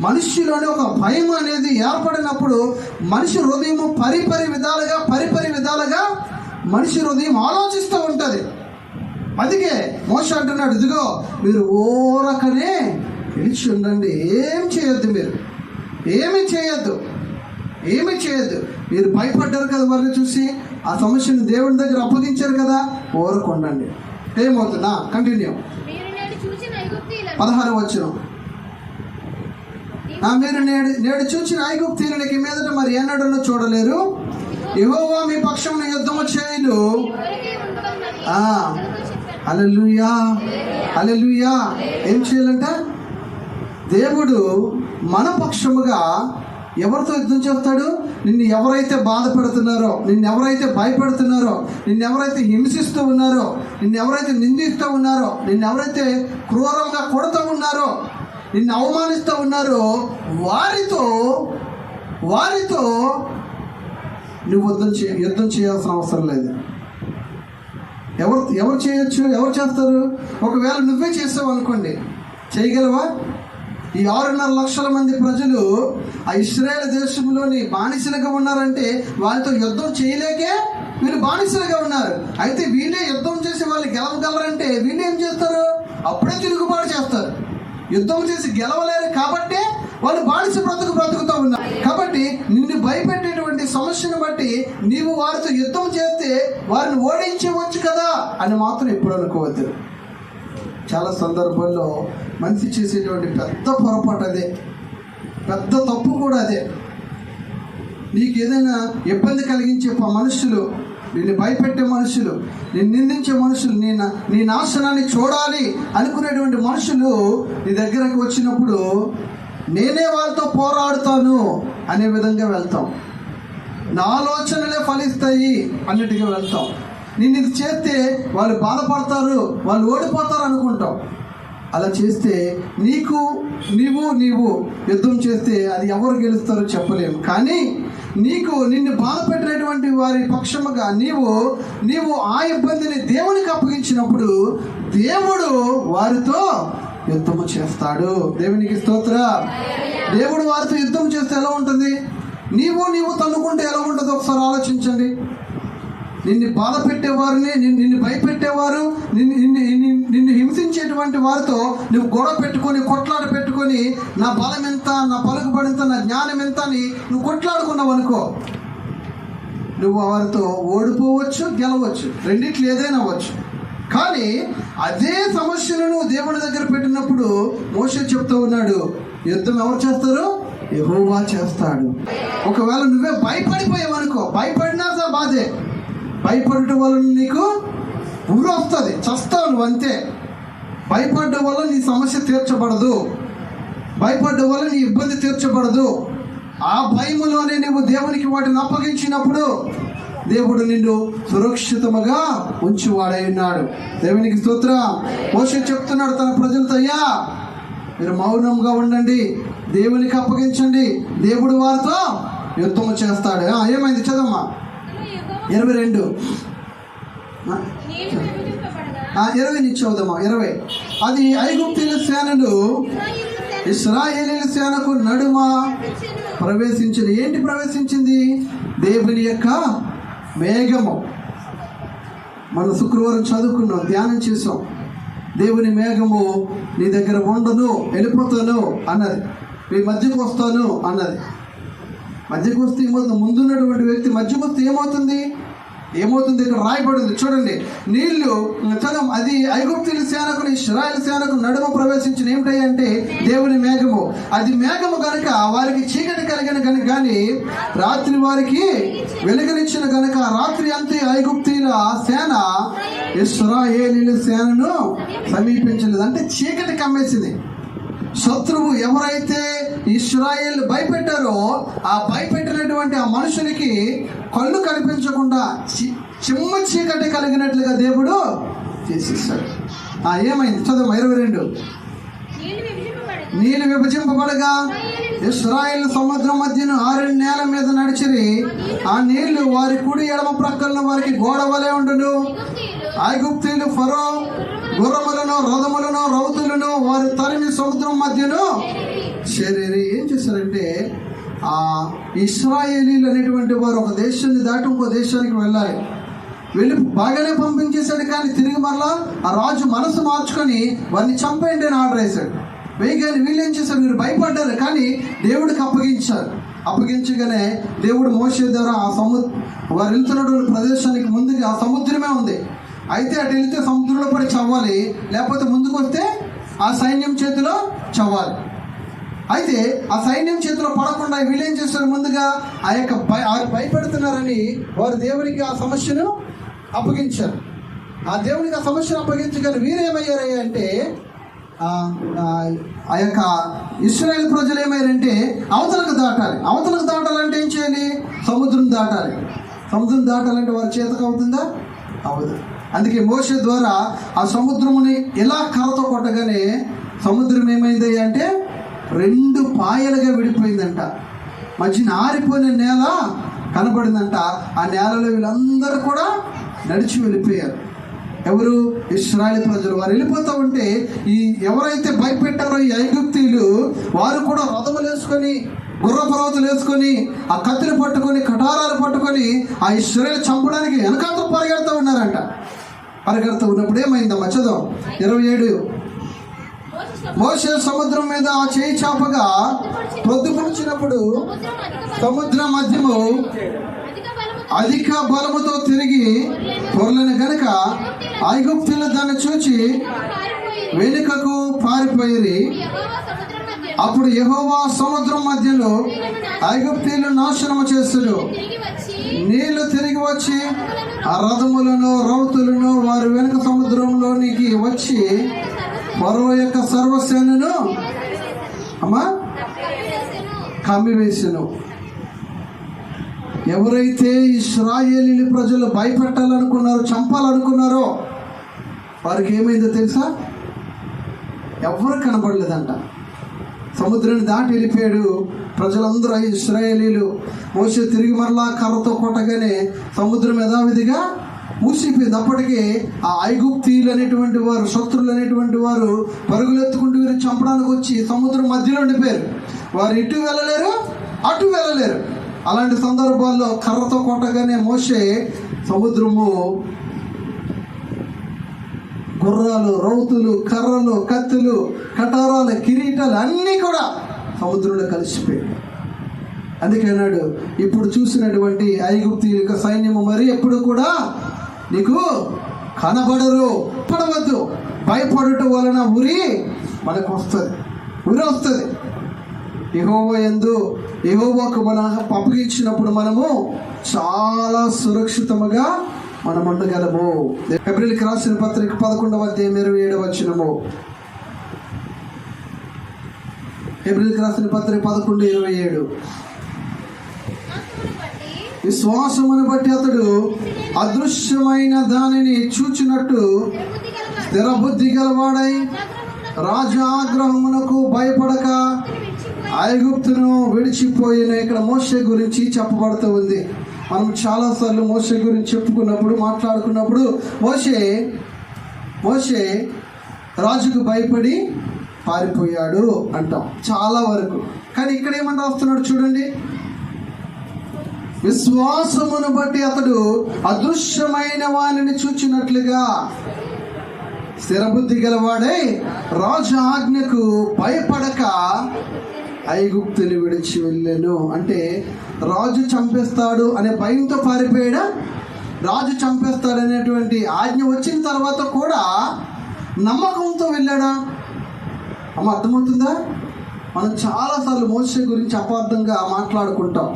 మనిషిలోనే ఒక భయం అనేది ఏర్పడినప్పుడు మనిషి హృదయం పరిపరి విధాలుగా మనిషి హృదయం ఆలోచిస్తూ ఉంటుంది. అందుకే మోషే అంటున్నాడు, ఇదిగో మీరు ఊరకనే నిలిచి ఉండండి. మీరు ఏమీ చేయొద్దు. మీరు భయపడ్డారు కదా వారిని చూసి, ఆ సమస్యను దేవుని దగ్గర అప్పగించారు కదా, ఊరకుండండి. ఏమవుతుందా? కంటిన్యూ. 16వ వచనం. మీరు నేడు చూచిన ఐగుప్తీయులకి మీదట మరి ఎన్నడూ చూడలేరు. యెహోవా మీ పక్షమున యుద్ధము చేయను. హల్లెలూయా. ఏం చేయాలంట? దేవుడు మన పక్షముగా ఎవరితో యుద్ధం చేస్తాడు? నిన్ను ఎవరైతే బాధ పెడుతున్నారో, నిన్ను ఎవరైతే భయపెడుతున్నారో, నిన్ను ఎవరైతే హింసిస్తూ ఉన్నారో, నిన్ను ఎవరైతే నిందిస్తూ ఉన్నారో, నిన్ను ఎవరైతే క్రూరంగా కొడుతూ ఉన్నారో, నిన్ను అవమానిస్తూ ఉన్నారో, వారితో నువ్వు యుద్ధం చేయాల్సిన అవసరం లేదు. ఎవరు చేయొచ్చు? ఎవరు చేస్తారు? ఒకవేళ నువ్వే చేసావు అనుకోండి, చేయగలవా? ఈ 6.5 లక్షల మంది ప్రజలు ఆ ఇశ్రాయేలు దేశంలోని బానిసలుగా ఉన్నారంటే వాళ్ళతో యుద్ధం చేయలేకే వీళ్ళు బానిసలుగా ఉన్నారు. అయితే వీళ్ళే యుద్ధం చేసి వాళ్ళు గెలవగలరంటే వీళ్ళు ఏం చేస్తారు? అప్పుడే తిరుగుబాటు చేస్తారు. యుద్ధం చేసి గెలవలేరు కాబట్టే వాళ్ళు బానిస బ్రతుకుతూ ఉన్నారు. కాబట్టి నిన్ను భయపెట్టేటువంటి సమస్యను బట్టి నీవు వారితో యుద్ధం చేస్తే వారిని ఓడించవచ్చు కదా అని మాత్రం ఎప్పుడు అనుకోవద్దు. చాలా సందర్భాల్లో మనిషి చేసేటువంటి పెద్ద పొరపాటు అదే, పెద్ద తప్పు కూడా అదే. నీకు ఏదైనా ఇబ్బంది కలిగించే మనుషులు, నిన్ను భయపెట్టే మనుషులు, నిన్ను నిందించే మనుషులు, నీ నాశనాన్ని చూడాలి అనుకునేటువంటి మనుషులు నీ దగ్గరకు వచ్చినప్పుడు నేనే వాళ్ళతో పోరాడుతాను అనే విధంగా వెళ్తాం. నా ఆలోచనలే ఫలిస్తాయి అన్నట్టుగా వెళ్తాం. నేను ఇది చేస్తే వాళ్ళు బాధపడతారు, వాళ్ళు ఓడిపోతారు అనుకుంటాం. అలా చేస్తే నీవు యుద్ధం చేస్తే అది ఎవరు గెలుస్తారో చెప్పలేము. కానీ నిన్ను బాధ పెట్టినటువంటి వారి పక్షముగా నీవు ఆ ఇబ్బందిని దేవునికి అప్పగించినప్పుడు దేవుడు వారితో యుద్ధము చేస్తాడు. దేవునికి స్తోత్రం. దేవుడు వారితో యుద్ధం చేస్తే ఎలా ఉంటుంది? నీవు తన్నుకుంటే ఎలా ఉంటుందో ఒకసారి ఆలోచించండి. నిన్ను బాధ పెట్టేవారిని, నిన్ను భయపెట్టేవారు, నిన్ను హింసించేటువంటి వారితో నువ్వు గొడవ పెట్టుకొని, కొట్లాట పెట్టుకొని, నా బలం ఎంత, నా పలుకుబడి ఎంత, నా జ్ఞానం ఎంత అని నువ్వు కొట్లాడుకున్నావు అనుకో, నువ్వు వారితో ఓడిపోవచ్చు, గెలవచ్చు, రెండిట్లు ఏదైనా అవ్వచ్చు. కానీ అదే సమస్యను నువ్వు దేవుని దగ్గర పెట్టినప్పుడు మోషే చెప్తూ ఉన్నాడు, యుద్ధం ఎవరు చేస్తారు? యెహోవా చేస్తాడు. ఒకవేళ నువ్వే భయపడిపోయావు అనుకో, భయపడినా సార్ బాధే. భయపడటం వల్ల నీకు ఊరు వస్తుంది, చస్తావు నువ్వు అంతే. భయపడడం వల్ల నీ సమస్య తీర్చబడదు, భయపడడం వల్ల నీ ఇబ్బంది తీర్చబడదు. ఆ భయములోనే నువ్వు దేవునికి వాటిని అప్పగించినప్పుడు దేవుడు నిన్ను సురక్షితముగా ఉంచువాడై ఉన్నాడు. దేవునికి స్తోత్రం. మోషే చెప్తున్నాడు తన ప్రజలతో, అయ్యా మీరు మౌనంగా ఉండండి, దేవునికి అప్పగించండి, దేవుడు వారితో యుద్ధము చేస్తాడు. ఏమైంది చదమ్మా 22 20 నుంచి చదువుదామా. 20 అది ఐగుప్తీయుల సేనలు ఇశ్రాయేలీయుల సేనకు నడుమ ప్రవేశించింది. ఏంటి ప్రవేశించింది? దేవుని యొక్క మేఘము. మనం శుక్రవారం చదువుకున్నాం, ధ్యానం చేసాం. దేవుని మేఘము నీ దగ్గర ఉండను, వెళ్ళిపోతాను అన్నది, మీ మధ్యకు వస్తాను అన్నది. మధ్యకు వస్తే ఏమవుతుంది? ముందున్నటువంటి వ్యక్తి మధ్యకు వస్తే ఏమవుతుంది? ఇక్కడ రాయబడింది చూడండి. నీళ్లు చదవం. అది ఐగుప్తీయుల సేనకు ఇశ్రాయేలు సేనకు నడుమ ప్రవేశించిన ఏమిటంటే దేవుని మేఘము. అది మేఘము కనుక వారికి చీకటి కలిగిన కానీ రాత్రి వారికి వెలుగునిచ్చిన కనుక రాత్రి అంతే ఐగుప్తీయుల సేన ఇశ్రాయేలీయుల సేనను సమీపించలేదు. అంటే చీకటి కమ్మేసింది. శత్రువు ఎవరైతే ఇశ్రాయేల్ భయపెట్టారో ఆ భయపెట్టినటువంటి ఆ మనుషునికి కళ్ళు కనిపించకుండా చిమ్మ చీకటి కలిగినట్లుగా దేవుడు చేసేసాడు. ఏమైంది చదువు 22 నీళ్ళు విభజింపబడగా ఇశ్రాయేల్ సముద్రం మధ్యను 6 నేల మీద నడిచిరి. ఆ నీళ్లు వారి కుడి ఎడమ ప్రక్కలను వారికి గోడ వలె ఉండును. ఐగుప్తీయులు ఫరో గుర్రములను, రథములను, రౌతులను వారి తరిమి సముద్రం మధ్యను చేరేరి. ఏం చేశారంటే ఆ ఇశ్రాయేలీలు అనేటువంటి వారు ఒక దేశాన్ని దాటి ఇంకో దేశానికి వెళ్ళి బాగానే పంపించేశాడు. కానీ తిరిగి మరలా ఆ రాజు మనసు మార్చుకొని వారిని చంపేయండి అని ఆర్డర్ వేశాడు. వేయగానే వీళ్ళు ఏం చేశారు? మీరు భయపడ్డారు కానీ దేవుడికి అప్పగించారు. అప్పగించగానే దేవుడు మోషే ద్వారా వారు వెళ్తున్నటువంటి ప్రదేశానికి ముందుగా ఆ సముద్రమే ఉంది. అయితే అటు వెళితే సముద్రంలో పడి చవ్వాలి, లేకపోతే ముందుకు వస్తే ఆ సైన్యం చేతిలో చవ్వాలి. అయితే ఆ సైన్యం చేతిలో పడకుండా వీళ్ళు ఏం చేస్తారు? ముందుగా ఆ యొక్క భయపెడుతున్నారని వారు దేవునికి ఆ సమస్యను అప్పగించారు. ఆ దేవునికి ఆ సమస్యను అప్పగించగానే వీరేమయ్యారు అంటే ఆ యొక్క ఇశ్రాయేల్ ప్రజలు ఏమయ్యారంటే అవతలకు దాటాలంటే ఏం చేయాలి? సముద్రం దాటాలి. సముద్రం దాటాలంటే వారి చేతకు అవుతుందా? అవదు. అందుకే మోషే ద్వారా ఆ సముద్రముని ఇలా కర్రతో కొట్టగానే సముద్రం ఏమైంది అంటే 2 పాయలుగా విడిపోయిందంట. మధ్యన ఆరిపోయిన నేల కనబడిందంట. ఆ నేలలో వీళ్ళందరూ కూడా నడిచి వెళ్ళిపోయారు. ఎవరు? ఇశ్రాయేల్ ప్రజలు. వారు వెళ్ళిపోతూ ఉంటే ఈ ఎవరైతే భయపెట్టారో ఈ ఐగుప్తీయులు వారు కూడా రథములు వేసుకొని, గుర్ర పర్వతాలు వేసుకొని, ఆ కత్తిని పట్టుకొని, కటారాలు పట్టుకొని ఆ ఇశ్రాయేలు చంపడానికి వెనకాతలు పరిగెడుతూ ఉన్నారంట. పరిగెడుతూ ఉన్నప్పుడు ఏమైందమ్మా చదువు 27 మోషే సముద్రం మీద ఆ చేయి చాపగా పొద్దుపరిచినప్పుడు సముద్ర మధ్యము అధిక బలముతో తిరిగి పొరలను గనుక ఐగుప్తీయులు దాన్ని చూచి వెనుకకు పారిపోయి అప్పుడు యెహోవా సముద్రం మధ్యలో ఐగుప్తీయులు నాశనము చేస్తుడు. నీళ్లు తిరిగి వచ్చి ఆ రథములను రౌతులను వారి వెనుక సముద్రంలోనికి వచ్చి ఫరో యొక్క సర్వసేనను కమ్మివేసెను. ఎవరైతే ఇశ్రాయేలీయుల ప్రజలు భయపెట్టాలనుకున్నారో, చంపాలనుకున్నారో వారికి ఏమైందో తెలుసా? ఎవరు కనబడలేదంట. సముద్రాన్ని దాటి వెళ్ళిపోయాడు. ప్రజలందరూ ఇశ్రాయేలీయులు మోషే తిరిగి మరలా కర్రతో కొట్టగానే సముద్రం యథావిధిగా మూసిపోయింది. అప్పటికే ఆ ఐగుప్తీయులు అనేటువంటి వారు, శత్రులు అనేటువంటి వారు పరుగులెత్తుకుంటూ వీరు చంపడానికి వచ్చి సముద్రం మధ్యలో ఉండిపోయారు. వారు ఇటు వెళ్ళలేరు, అటు వెళ్ళలేరు. అలాంటి సందర్భాల్లో కర్రతో కొట్టగానే మోషే సముద్రము గుర్రాలు, రౌతులు, కర్రలు, కత్తులు, కటారాలు, కిరీటాలు అన్నీ కూడా సముద్రంలో కలిసిపోయాయి. అందుకే అన్నాడు, ఇప్పుడు చూసినటువంటి ఐగుప్తీయుల సైన్యము మరి ఎప్పుడు కూడా నీకు కనబడరు. పడవద్దు. భయపడటం వలన ఉరి మనకు వస్తుంది, ఉరి వస్తుంది. యెహోవాకు మనం అప్పగించినప్పుడు మనము చాలా సురక్షితముగా మనం ఉండగలము. హెబ్రీయులకు రాసిన పత్రిక 11వ అధ్యాయం 27వ వచనము. హెబ్రీయులకు రాసిన పత్రిక 11:27. విశ్వాసమును బట్టి అతడు అదృశ్యమైన దానిని చూచినట్టు స్థిరబుద్ధి గలవాడై రాజాగ్రహమునకు భయపడక ఐగుప్తును విడిచిపోయిన. ఇక్కడ మోషే గురించి చెప్పబడుతూ ఉంది. మనం చాలాసార్లు మోషే గురించి చెప్పుకున్నప్పుడు, మాట్లాడుకున్నప్పుడు మోషే రాజుకు భయపడి పారిపోయాడు అంటాం చాలా వరకు. కానీ ఇక్కడ ఏమని రాస్తున్నాడు చూడండి, విశ్వాసమును బట్టి అతడు అదృశ్యమైన వానిని చూచినట్లుగా స్థిరబుద్ధి గలవాడై రాజు ఆజ్ఞకు భయపడక ఐగుప్తుని విడిచి వెళ్ళాను. అంటే రాజు చంపేస్తాడు అనే భయంతో పారిపోయాడా? రాజు చంపేస్తాడు అనేటువంటి ఆజ్ఞ వచ్చిన తర్వాత కూడా నమ్మకంతో వెళ్ళాడా? అర్థమవుతుందా? మనం చాలాసార్లు మోషే గురించి అపార్థంగా మాట్లాడుకుంటాం.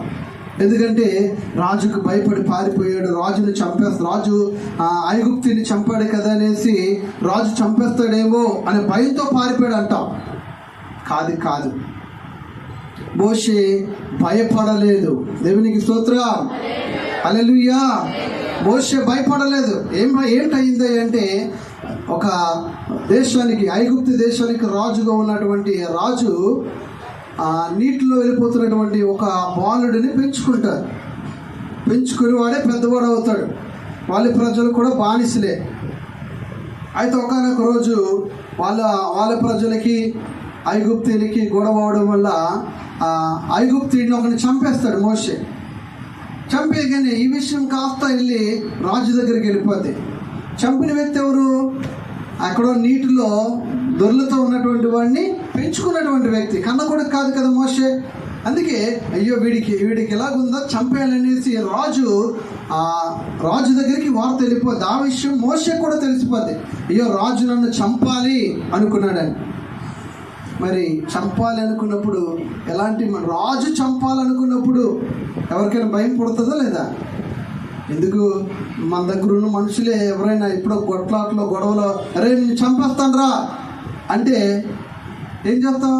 ఎందుకంటే రాజుకు భయపడి పారిపోయాడు, రాజుని చంపేస్తాడు, రాజు ఐగుప్తిని చంపాడు కదా అనేసి రాజు చంపేస్తాడేమో అనే భయంతో పారిపోయాడు అంటాం. కాదు, మోషే భయపడలేదు. దేవునికి స్తోత్రం, హల్లెలూయా. మోషే భయపడలేదు. ఏంటయింది అంటే, ఒక దేశానికి, ఐగుప్తు దేశానికి రాజుగా ఉన్నటువంటి రాజు నీటిలో వెళ్ళిపోతున్నటువంటి ఒక బాలుడిని పెంచుకుని వాడే పెద్దవాడు అవుతాడు. వాళ్ళ ప్రజలు కూడా బానిసలే. అయితే ఒకనొక రోజు వాళ్ళ ప్రజలకి ఐగుప్తీయులకి గొడవ అవడం వల్ల ఐగుప్తీయుడిని ఒకరిని చంపేస్తాడు మోషే. చంపేయగానే ఈ విషయం కాస్త వెళ్ళి రాజు దగ్గరికి వెళ్ళిపోద్ది. చంపిన వ్యక్తి ఎవరు? అక్కడ నీటిలో దొర్లతో ఉన్నటువంటి వాడిని పెంచుకున్నటువంటి వ్యక్తి, కన్న కొడుకు కాదు కదా మోషే. అందుకే అయ్యో వీడికి ఎలాగుందో చంపేయాలనేసి రాజు దగ్గరికి వార్త వెళ్ళిపోద్ది. ఆ విషయం మోషే కూడా తెలిసిపోద్ది. అయ్యో రాజు నన్ను చంపాలి అనుకున్నాడని. మరి చంపాలి అనుకున్నప్పుడు రాజు చంపాలనుకున్నప్పుడు ఎవరికైనా భయం పుడుతుందా లేదా? ఎందుకు? మన దగ్గర ఉన్న మనుషులే ఎవరైనా ఇప్పుడు కొట్లాట్లో గొడవలో అరే నేను చంపేస్తాను రా అంటే ఏం చేస్తాం?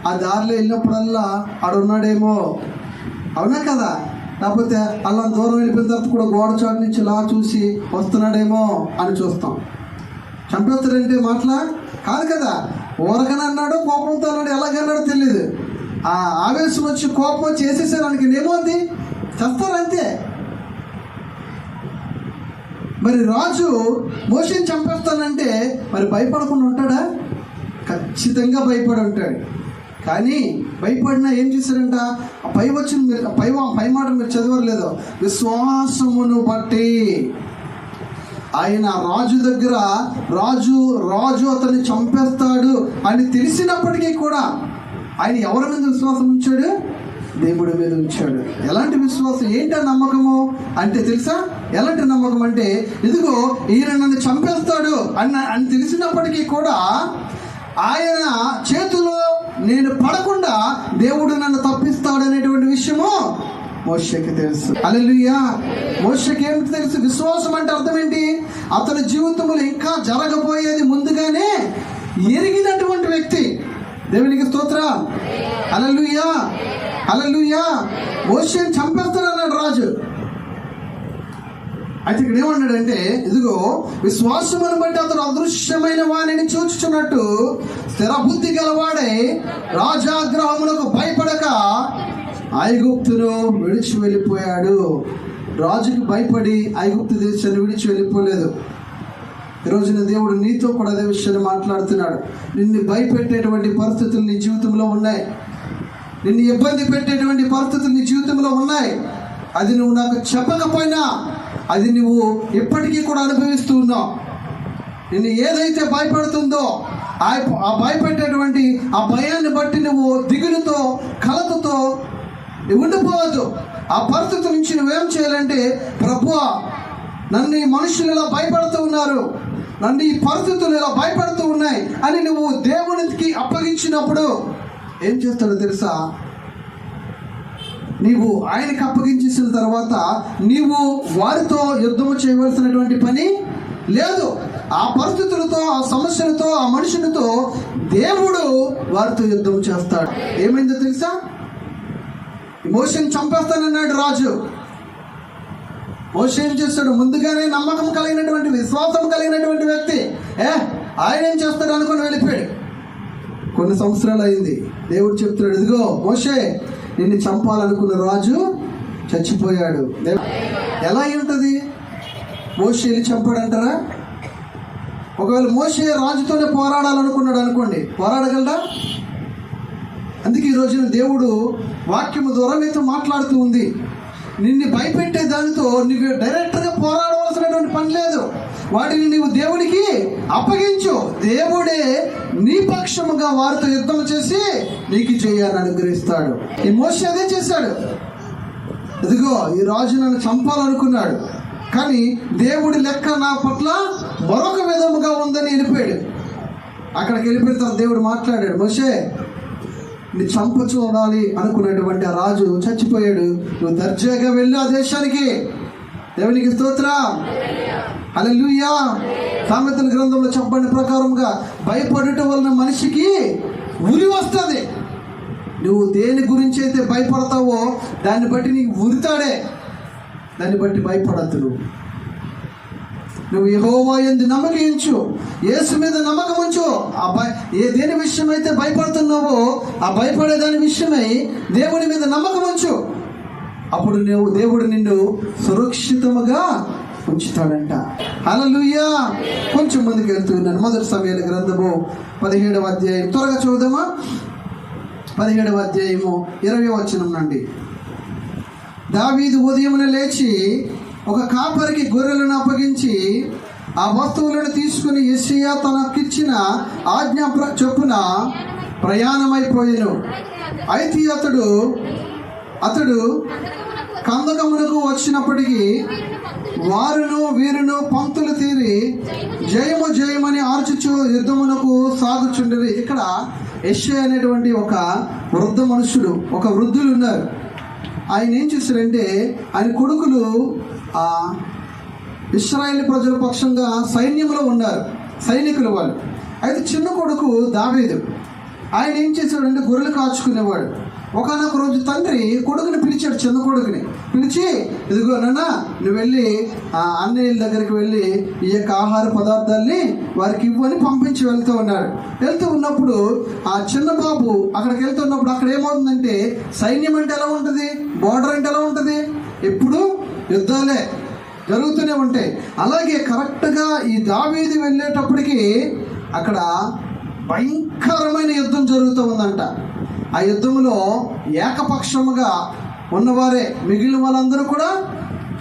ఆ దారిలో వెళ్ళినప్పుడల్లా ఆడున్నాడేమో, అవునా కదా? లేకపోతే అలా దూరం వెళ్ళిపోయిన తర్వాత కూడా గోడ చాటు నుంచి ఇలా చూసి వస్తున్నాడేమో అని చూస్తాం. చంపేస్తాడంటే మాటలా కాదు కదా. ఊరకని అన్నాడు, కోపంతో అన్నాడు, ఎలాగన్నాడో తెలియదు. ఆ ఆవేశం వచ్చి కోపం వచ్చి వేసేసేదానికి ఏమవుద్ది? చేస్తారంతే. మరి రాజు మోషేని చంపేస్తానంటే మరి భయపడకుండా ఉంటాడా? ఖచ్చితంగా భయపడి ఉంటాడు. కానీ భయపడినా ఏం చేశారంట? పై మాట మీరు చదవలేదో, విశ్వాసమును బట్టి ఆయన రాజు దగ్గర రాజు అతన్ని చంపేస్తాడు అని తెలిసినప్పటికీ కూడా ఆయన ఎవరి మీద విశ్వాసం ఉంచాడు? దేవుడి మీద ఉంచాడు. ఎలాంటి విశ్వాసం, ఏంటి ఆ నమ్మకము అంటే తెలుసా? ఎలాంటి నమ్మకం అంటే, ఇదిగో ఈయన నన్ను చంపేస్తాడు అని తెలిసినప్పటికీ కూడా ఆయన చేతిలో నేను పడకుండా దేవుడు నన్ను తప్పిస్తాడు అనేటువంటి విషయము మోషేకి తెలుసు. హల్లెలూయా. మోషేకి ఏమిటి తెలుసు? విశ్వాసం అంటే అర్థం ఏంటి? అతని జీవితంలో ఇంకా జరగబోయేది ముందుగానే ఎరిగినటువంటి వ్యక్తి. దేవునికి స్తోత్రం. హల్లెలూయా, హల్లెలూయా. మోషేని చంపేస్తాడన్నాడు రాజు. అయితే ఇక్కడ ఏమన్నాడంటే, ఇదిగో విశ్వాసమును బట్టి అతడు అదృశ్యమైన వాణిని చూచుచున్నట్టు స్థిర బుద్ధి గలవాడై రాజాగ్రహములకు భయపడక ఐగుప్తును విడిచి వెళ్ళిపోయాడు. రాజుకి భయపడి ఐగుప్తు దేశాన్ని విడిచి వెళ్ళిపోలేదు. ఈరోజున దేవుడు నీతో కూడా అదే విషయాన్ని మాట్లాడుతున్నాడు. నిన్ను భయపెట్టేటువంటి పరిస్థితులు నీ జీవితంలో ఉన్నాయి. నిన్ను ఇబ్బంది పెట్టేటువంటి పరిస్థితులు నీ జీవితంలో ఉన్నాయి. అది నువ్వు నాకు చెప్పకపోయినా అది నువ్వు ఇప్పటికీ కూడా అనుభవిస్తూ ఉన్నావు. నిన్ను ఏదైతే భయపడుతుందో ఆ భయపెట్టేటువంటి ఆ భయాన్ని బట్టి నువ్వు దిగులుతో కలతతో ఉండిపోవద్దు. ఆ పరిస్థితి నుంచి నువ్వేం చేయాలంటే, ప్రభువా నన్ను ఈ మనుషులు ఇలా భయపడుతూ ఉన్నారు, నన్ను ఈ పరిస్థితులు ఇలా భయపడుతూ ఉన్నాయి అని నువ్వు దేవునికి అప్పగించినప్పుడు ఏం చేస్తాడో తెలుసా? నీవు ఆయనకి అప్పగించేసిన తర్వాత నీవు వారితో యుద్ధము చేయవలసినటువంటి పని లేదు. ఆ పరిస్థితులతో, ఆ సమస్యలతో, ఆ మనుషులతో దేవుడు వారితో యుద్ధం చేస్తాడు. ఏమైందో తెలుసా? మోషేని చంపేస్తానన్నాడు రాజు. మోషే ఏం చేస్తాడు? ముందుగానే నమ్మకం కలిగినటువంటి, విశ్వాసం కలిగినటువంటి వ్యక్తి. ఆయన ఏం చేస్తాడు అనుకుని వెళ్ళిపోయాడు. కొన్ని సంవత్సరాలు అయింది. దేవుడు చెప్తున్నాడు, ఇదిగో మోషే నిన్ను చంపాలనుకున్న రాజు చచ్చిపోయాడు. ఎలా అయి ఉంటుంది? మోషే వెళ్ళి చంపాడంటారా? ఒకవేళ మోషే రాజుతోనే పోరాడాలనుకున్నాడు అనుకోండి, పోరాడగలడా? అందుకే ఈ రోజున దేవుడు వాక్యము ద్వారా మీతో మాట్లాడుతూ ఉంది. నిన్ను భయపెట్టే దానితో నువ్వు డైరెక్ట్గా పోరాడవలసినటువంటి పని లేదు. వాటిని నీవు దేవుడికి అప్పగించు. దేవుడే నీ పక్షముగా వారితో యుద్ధం చేసి నీకు జయాన్ని అనుగ్రహిస్తాడు. ఈ మోషే అదే చేశాడు. ఇదిగో ఈ రాజు నన్ను చంపాలనుకున్నాడు, కానీ దేవుడి లెక్క నా పట్ల మరొక విధముగా ఉందని వెళ్ళిపోయాడు. అక్కడికి వెళ్ళిపోయిన తర్వాత దేవుడు మాట్లాడాడు, మోషే నీ చంప చూడాలి అనుకున్నటువంటి ఆ రాజు చచ్చిపోయాడు. నువ్వు దర్జాగా వెళ్ళు ఆ దేశానికి. దేవునికి స్తోత్రం. హల్లెలూయా. సామెతల గ్రంథంలో చెప్పబడిన ప్రకారంగా భయపడటం వలన మనిషికి ఉరి వస్తుంది. నువ్వు దేని గురించి అయితే భయపడతావో దాన్ని బట్టి నీకు ఉరితాడే. దాన్ని బట్టి భయపడద్దు. నువ్వు యెహోవా యందు నమ్మకించు, యేసు మీద నమ్మకం ఉంచు. దేని విషయం అయితే భయపడుతున్నావో ఆ భయపడే దాని విషయమై దేవుని మీద నమ్మకం ఉంచు. అప్పుడు దేవుడు నిన్ను సురక్షితముగా ఉంచుతాడంట. హల్లెలూయా. కొంచెం ముందుకు వెళ్తున్నాను. మొదటి సమూయేలు గ్రంథము 17వ అధ్యాయం త్వరగా చూద్దామా? 17వ అధ్యాయము 20వ వచనం నుండి. దావీదు ఉదయమున లేచి ఒక కాపరికి గొర్రెలను అప్పగించి ఆ వస్తువులను తీసుకుని యెషయా తనకిచ్చిన ఆజ్ఞ చొప్పున ప్రయాణమైపోయాను. అయితే అతడు కందకమునకు వచ్చినప్పటికీ వీరును పంక్తులు తీరి జయము జయమని ఆర్చుచు యుద్ధమునకు సాగుచుండేది. ఇక్కడ యెషయా అనేటువంటి ఒక వృద్ధ మనుషుడు, ఒక వృద్ధులు ఉన్నారు. ఆయన ఏం చేశారంటే, ఆయన కొడుకులు ఇశ్రాయేల్ ప్రజల పక్షంగా సైన్యంలో ఉన్నారు, సైనికులు వాళ్ళు. అయితే చిన్న కొడుకు దావీదు, ఆయన ఏం చేశాడంటే గొర్రెలు కాచుకునేవాడు. ఒకనొక రోజు తండ్రి కొడుకుని పిలిచాడు, చిన్న కొడుకుని పిలిచి, ఇదిగో నాన్న నువ్వు వెళ్ళి అన్నయ్యల దగ్గరికి వెళ్ళి ఈ యొక్క ఆహార పదార్థాలని వారికి ఇవ్వని పంపించి వెళ్తూ ఉన్నాడు. వెళ్తూ ఉన్నప్పుడు ఆ చిన్న బాబు అక్కడికి వెళ్తున్నప్పుడు అక్కడ ఏమవుతుందంటే, సైన్యం అంటే ఎలా ఉంటుంది, బోర్డర్ అంటే ఎలా ఉంటుంది, ఎప్పుడు యుద్ధాలే జరుగుతూనే ఉంటాయి. అలాగే కరెక్ట్గా ఈ దావీదు వెళ్ళేటప్పటికి అక్కడ భయంకరమైన యుద్ధం జరుగుతూ ఉందంట. ఆ యుద్ధంలో ఏకపక్షముగా ఉన్నవారే మిగిలిన వాళ్ళందరూ కూడా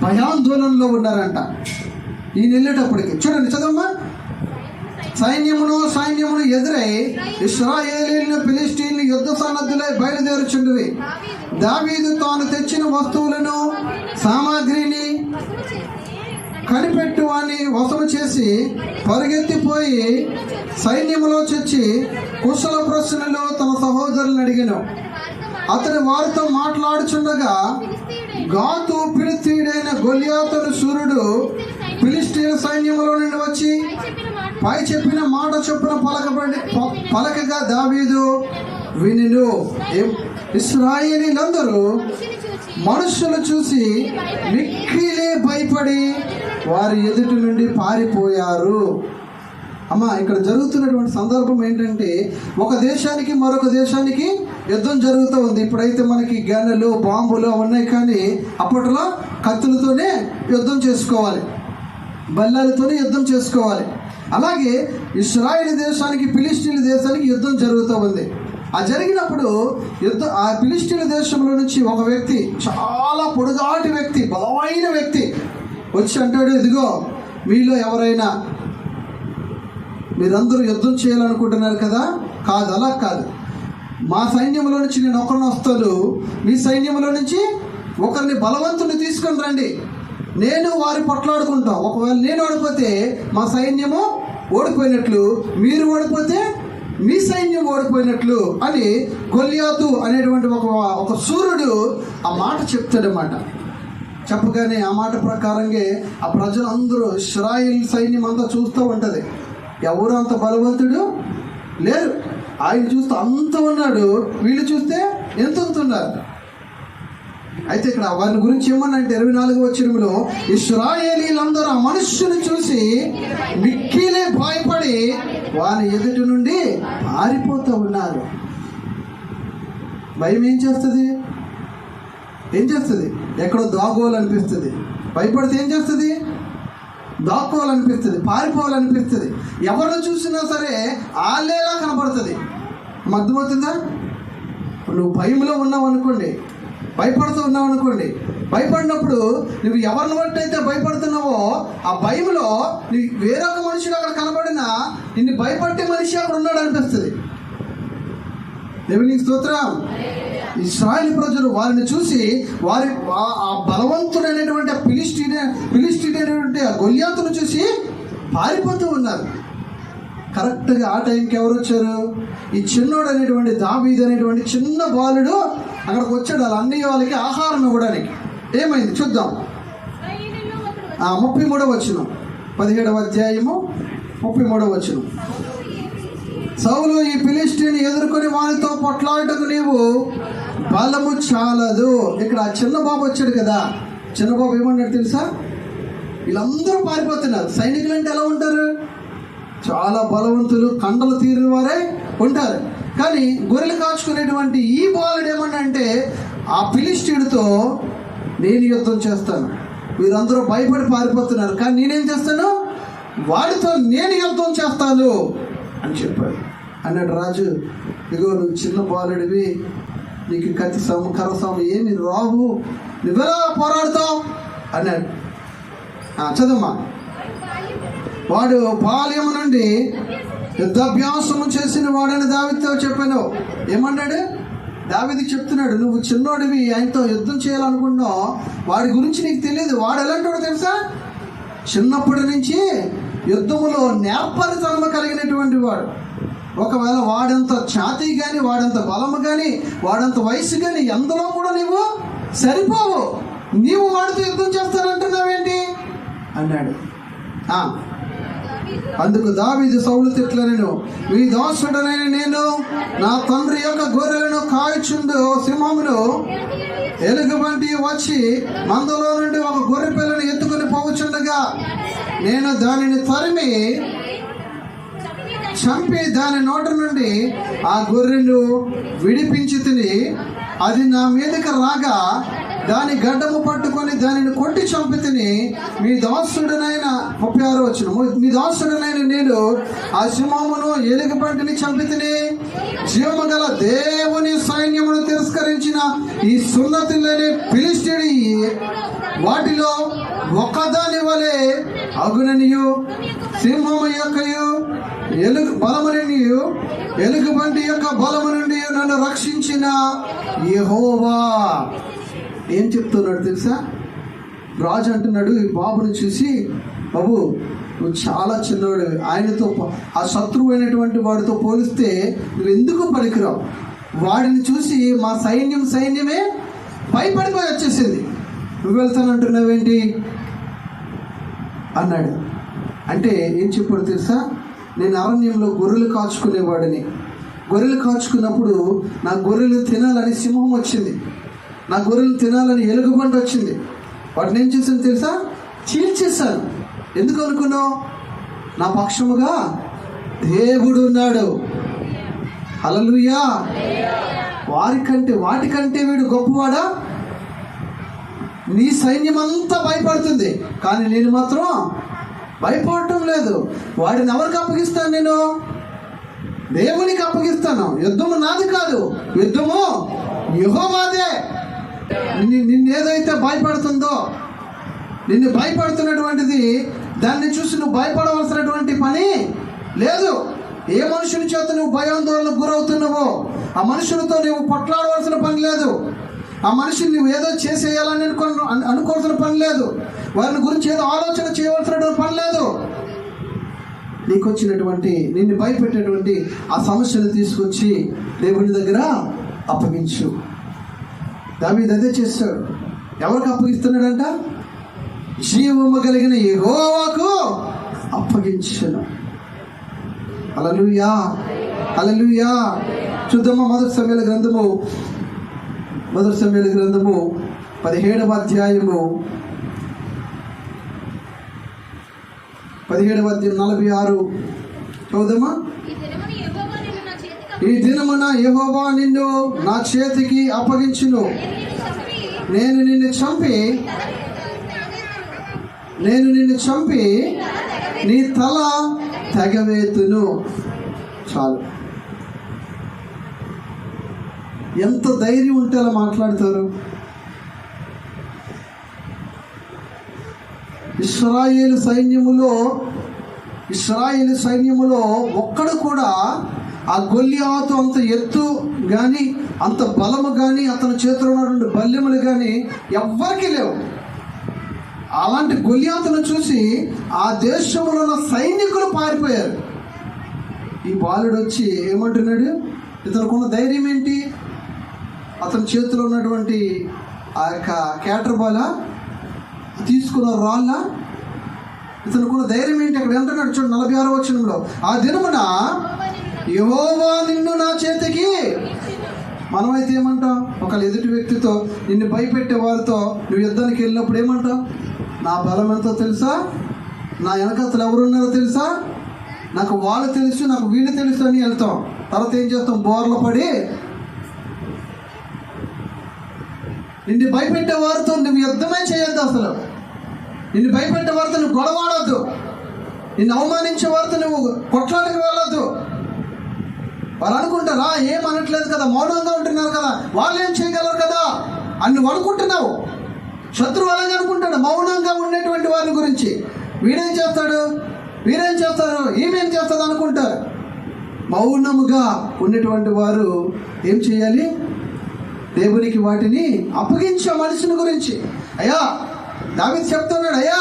భయాందోళనలో ఉన్నారంట. ఈయన వెళ్ళేటప్పటికి చూడండి, చదవమ్మా. సైన్యమును ఎదురై ఇశ్రాయేలీయులను ఫిలిష్తీయులను యుద్ధ సన్నద్ధులై బయలుదేరుచుండిరి. దావీదు తాను తెచ్చిన వస్తువులను సామాగ్రిని కనిపెట్టు అని వసము చేసి పరిగెత్తిపోయి సైన్యములో చొచ్చి కుశల ప్రశ్నలు తన సహోదరులను అడిగాను. అతడు వారితో మాట్లాడుచుండగా గాతు ఫిలిష్తీయుడైన గొల్యాతును సూర్యుడు ఫిలిష్తీయుల సైన్యములో నుండి వచ్చి పై చెప్పిన మాట చొప్పున పలకగా దావీదు వినెను. ఇశ్రాయేలీయులందరూ మనుషులు చూసి మిక్కిలి భయపడి వారి ఎదుటి నుండి పారిపోయారు. అమ్మ, ఇక్కడ జరుగుతున్నటువంటి సందర్భం ఏంటంటే, ఒక దేశానికి మరొక దేశానికి యుద్ధం జరుగుతూ ఉంది. ఇప్పుడైతే మనకి గన్నులు బాంబులు ఉన్నాయి, కానీ అప్పట్లో కత్తులతోనే యుద్ధం చేసుకోవాలి, బల్లాలతోనే యుద్ధం చేసుకోవాలి. అలాగే ఇశ్రాయేలు దేశానికి ఫిలిష్తీయుల దేశానికి యుద్ధం జరుగుతూ ఉంది. ఆ జరిగినప్పుడు ఆ ఫిలిష్తీయుల దేశంలో నుంచి ఒక వ్యక్తి, చాలా పొడుగాటి వ్యక్తి, బలమైన వ్యక్తి వచ్చి అంటాడు, ఇదిగో మీలో ఎవరైనా మీరందరూ యుద్ధం చేయాలనుకుంటున్నారు కదా, కాదు, అలా కాదు, మా సైన్యంలో నుంచి నేను ఒకరిని వస్తాను, మీ సైన్యంలో నుంచి ఒకరిని బలవంతుని తీసుకొని రండి, నేను వారి పట్లాడుకుంటాం. ఒకవేళ నేను ఓడిపోతే మా సైన్యము ఓడిపోయినట్లు, మీరు ఓడిపోతే మీ సైన్యం ఓడిపోయినట్లు అని గొల్యాతు అనేటువంటి ఒక సూర్యుడు ఆ మాట చెప్తాడన్నమాట. చెప్పగానే ఆ మాట ప్రకారంగా ఆ ప్రజలందరూ, ఇశ్రాయేల్ సైన్యం అంతా చూస్తూ ఉంటుంది. ఎవరు అంత బలవంతుడు లేరు. ఆయన చూస్తే అంత ఉన్నాడు, వీళ్ళు చూస్తే ఎంత ఉన్నారు. అయితే ఇక్కడ వారి గురించి ఏమన్నంటే 24వ వచనంలో, ఇశ్రాయేలీయులందరూ ఆ మనుష్యుని చూసి మిక్కిలే భయపడి వారి ఎదుటి నుండి పారిపోతూ ఉన్నారు. భయం ఏం చేస్తుంది? ఎక్కడో దాగోవాలనిపిస్తుంది. భయపడితే ఏం చేస్తుంది? దాక్కోవాలనిపిస్తుంది, పారిపోవాలనిపిస్తుంది. ఎవరిని చూసినా సరే ఆలేలా కనపడుతుంది. అర్థమవుతుందా? నువ్వు భయంలో ఉన్నావు అనుకోండి, భయపడుతూ ఉన్నావు అనుకోండి, భయపడినప్పుడు నువ్వు ఎవరిని బట్టి అయితే భయపడుతున్నావో ఆ భయంలో నీకు వేరొక మనుషుడు అక్కడ కనబడినా నిన్ను భయపడే మనిషి అక్కడ ఉన్నాడు అనిపిస్తుంది. దేవునికి స్తోత్రం. ఇశ్రాయేలు ప్రజలు వారిని చూసి ఆ బలవంతుడైనటువంటి ఫిలిష్తీయుడైనటువంటి ఆ గొల్యాతును చూసి పారిపోతూ ఉన్నారు. కరెక్ట్గా ఆ టైంకి ఎవరు వచ్చారు? ఈ చిన్నోడు అనేటువంటి దావీదు అనేటువంటి చిన్న బాలుడు అక్కడికి వచ్చాడు. వాళ్ళ అన్నయ్య వాళ్ళకి ఆహారం ఇవ్వడానికి. ఏమైంది చూద్దాం. 33వ వచనం, 17వ అధ్యాయము 33వ వచనం. సౌలు ఈ ఫిలిష్తీయుని ఎదుర్కొని వారితో పొట్లాడటకు నీవు బలము చాలదు. ఇక్కడ ఆ చిన్న బాబు వచ్చాడు కదా, చిన్న బాబు ఏమన్నాడు తెలుసా? వీళ్ళందరూ పారిపోతున్నారు. సైనికులు అంటే ఎలా ఉంటారు? చాలా బలవంతులు, కండలు తీరిన వారే ఉంటారు. కానీ గొర్రెలు కాచుకునేటువంటి ఈ బాలుడు ఏమన్నా అంటే, ఆ ఫిలిష్తీయుడితో నేను యుద్ధం చేస్తాను, వీరందరూ భయపడి పారిపోతున్నారు, కానీ నేనేం చేస్తాను? వాడితో నేను యుద్ధం చేస్తాను అని చెప్పాడు. అన్నాడు రాజు, ఇగో నువ్వు చిన్న బాలుడివి, నీకు కత్తి సాము కర్ర సాము ఏమి రావు, నువ్వెలా పోరాడుతావు అన్నాడు. చదమ్మా. వాడు బాల్యము నుండి యుద్ధాభ్యాసము చేసిన వాడని దావీదుతో చెప్పాను. ఏమన్నాడు? దావీదుకి చెప్తున్నాడు, నువ్వు చిన్నోడివి, ఆయనతో యుద్ధం చేయాలనుకున్నావు, వాడి గురించి నీకు తెలియదు. వాడు ఎలాంటివాడో తెలుసా? చిన్నప్పటి నుంచి యుద్ధములో నేర్పరితనము కలిగినటువంటి వాడు. ఒకవేళ వాడంత ఛాతీ కానీ, వాడంత బలము కానీ, వాడంత వయసు కానీ ఎందులో కూడా నీవు సరిపోవు. నీవు వాడితో యుద్ధం చేస్తానంటున్నావేంటి అన్నాడు. అందుకు దావీదు సౌలు తిట్లనెను, మీ దాసుడనైన నేను నా తండ్రి యొక్క గొర్రెలను కాయుచుండు సింహమును ఎలుగుబంటి వచ్చి మందలో నుండి ఒక గొర్రె పిల్లను ఎత్తుకుని పోవచుండగా నేను దానిని తరిమి చంపి దాని నోట నుండి ఆ గొర్రెను విడిపించి తిని, అది నా మీదకి రాగా దాని గడ్డము పట్టుకొని దానిని కొట్టి చంపి తిని, మీ దాసుడనైన 36 వచనం, మీ దాసుడనైన నేను ఆ సింహమును ఎలుగుబంటిని చంపి తిని జీవము గల దేవుని సైన్యమును తిరస్కరించిన ఈ సున్నతి లేని ఫిలిష్తీయుడి వాటిలో ఒకదాని వలె అగుననియు సింహము యొక్కయు బలము నుండి ఎలుగుబంటి యొక్క బలము నుండి నన్ను రక్షించిన యెహోవా. ఏం చెప్తున్నాడు తెలుసా? రాజు అంటున్నాడు ఈ బాబుని చూసి, బాబు నువ్వు చాలా చిన్నవాడు, ఆయనతో ఆ శత్రువు అయినటువంటి వాడితో పోలిస్తే నువ్వు ఎందుకు పనికిరావు, వాడిని చూసి మా సైన్యమే భయపడిపోయి వచ్చేసింది, నువ్వు వెళ్తానంటున్నావేంటి అన్నాడు. అంటే ఏం చెప్పాడు తెలుసా? నేను అరణ్యంలో గొర్రెలు కాచుకునేవాడిని. గొర్రెలు కాచుకున్నప్పుడు నా గొర్రెలు తినాలని సింహం వచ్చింది, నా గొర్రెలు తినాలని ఎలుగుబంటి వచ్చింది. వాటిని ఏం చేశాను తెలుసా? చీల్చేశాను. ఎందుకు అనుకున్నావు? నా పక్షముగా దేవుడు ఉన్నాడు. హల్లెలూయా. వాటికంటే వీడు గొప్పవాడా? నీ సైన్యం అంతా భయపడుతుంది, కానీ నేను మాత్రం భయపడటం లేదు. వాడిని ఎవరికి అప్పగిస్తాను? నేను దేవునికి అప్పగిస్తాను. యుద్ధము నాది కాదు, యుద్ధము యెహోవాదే. నిన్నేదైతే భయపడుతుందో, నిన్ను భయపడుతున్నటువంటిది, దాన్ని చూసి నువ్వు భయపడవలసినటువంటి పని లేదు. ఏ మనుషుని చేత నువ్వు భయాందోళనకు గురవుతున్నావో ఆ మనుషులతో నువ్వు పొట్లాడవలసిన పని లేదు. ఆ మనిషిని నువ్వు ఏదో చేసేయాలని అనుకోవాల్సిన పని లేదు. వారిని గురించి ఏదో ఆలోచన చేయవలసిన పని లేదు. నీకు వచ్చినటువంటి, నిన్ను భయపెట్టేటువంటి ఆ సమస్యను తీసుకొచ్చి దేవుని దగ్గర అప్పగించు. దావీదు అదే చేస్తాడు. ఎవరికి అప్పగిస్తున్నాడంట? జీవము కలిగిన యెహోవాకు అప్పగించను. హల్లెలూయా, హల్లెలూయా. చూద్దామా మొదటి సమూయేలు గ్రంథము 17వ అధ్యాయము 46 చదువుదామా? ఈ దినమున యెహోవా నిన్ను నా చేతికి అప్పగించును, నేను నిన్ను చంపి నీ తల తెగవేతును. చాలు. ఎంత ధైర్యం ఉంటే అలా మాట్లాడతారు? ఇశ్రాయేలు సైన్యములో ఒక్కడు కూడా ఆ గొల్లియాతు అంత ఎత్తు కానీ, అంత బలము కానీ, అతని చేతిలో ఉన్నటువంటి బల్యములు కానీ ఎవ్వరికీ లేవు. అలాంటి గొల్లియాతును చూసి ఆ దేశంలో ఉన్న సైనికులు పారిపోయారు. ఈ బాలుడు వచ్చి ఏమంటున్నాడు? ఇతనుకున్న ధైర్యం ఏంటి? అతని చేతిలో ఉన్నటువంటి ఆ యొక్క క్యాటర్ బాల తీసుకున్న రాళ్ళ, ఇతనుకున్న ధైర్యం ఏంటి? అక్కడ అంటున్నాడు చూడండి 46వ వచనంలో, ఆ దినమున యెహోవా నిన్ను నా చేతికి. మనమైతే ఏమంటాం? ఒకళ్ళ ఎదుటి వ్యక్తితో, నిన్ను భయపెట్టే వారితో నువ్వు యుద్ధానికి వెళ్ళినప్పుడు ఏమంటావు? నా బలం ఎంతో తెలుసా, నా వెనకతలు ఎవరున్నారో తెలుసా, నాకు వాళ్ళు తెలుసు, నాకు వీళ్ళు తెలుసు అని వెళ్తాం. తర్వాత ఏం చేస్తాం? బోర్లు పడి నిన్ను భయపెట్టే వారితో నువ్వు యుద్ధమే చేయొద్దు. అసలు నిన్ను భయపెట్టే వారితో నువ్వు గొడవాడొద్దు, నిన్ను అవమానించే వారితో నువ్వు కొట్లాటకు వెళ్ళొద్దు. వాళ్ళు అనుకుంటారా ఏమనట్లేదు కదా, మౌనంగా ఉంటున్నారు కదా, వాళ్ళు ఏం చేయగలరు కదా అని నువ్వు అనుకుంటున్నావు. శత్రువు అలాగే అనుకుంటాడు మౌనంగా ఉండేటువంటి వారిని గురించి. వీడేం చేస్తాడు, వీరేం చేస్తారు, ఈమెం చేస్తుంది అనుకుంటారు. మౌనముగా ఉన్నటువంటి వారు ఏం చేయాలి? దేవునికి వాటిని అప్పగించే మనుషుని గురించి. అయ్యా దావీదు చెప్తున్నాడు, అయ్యా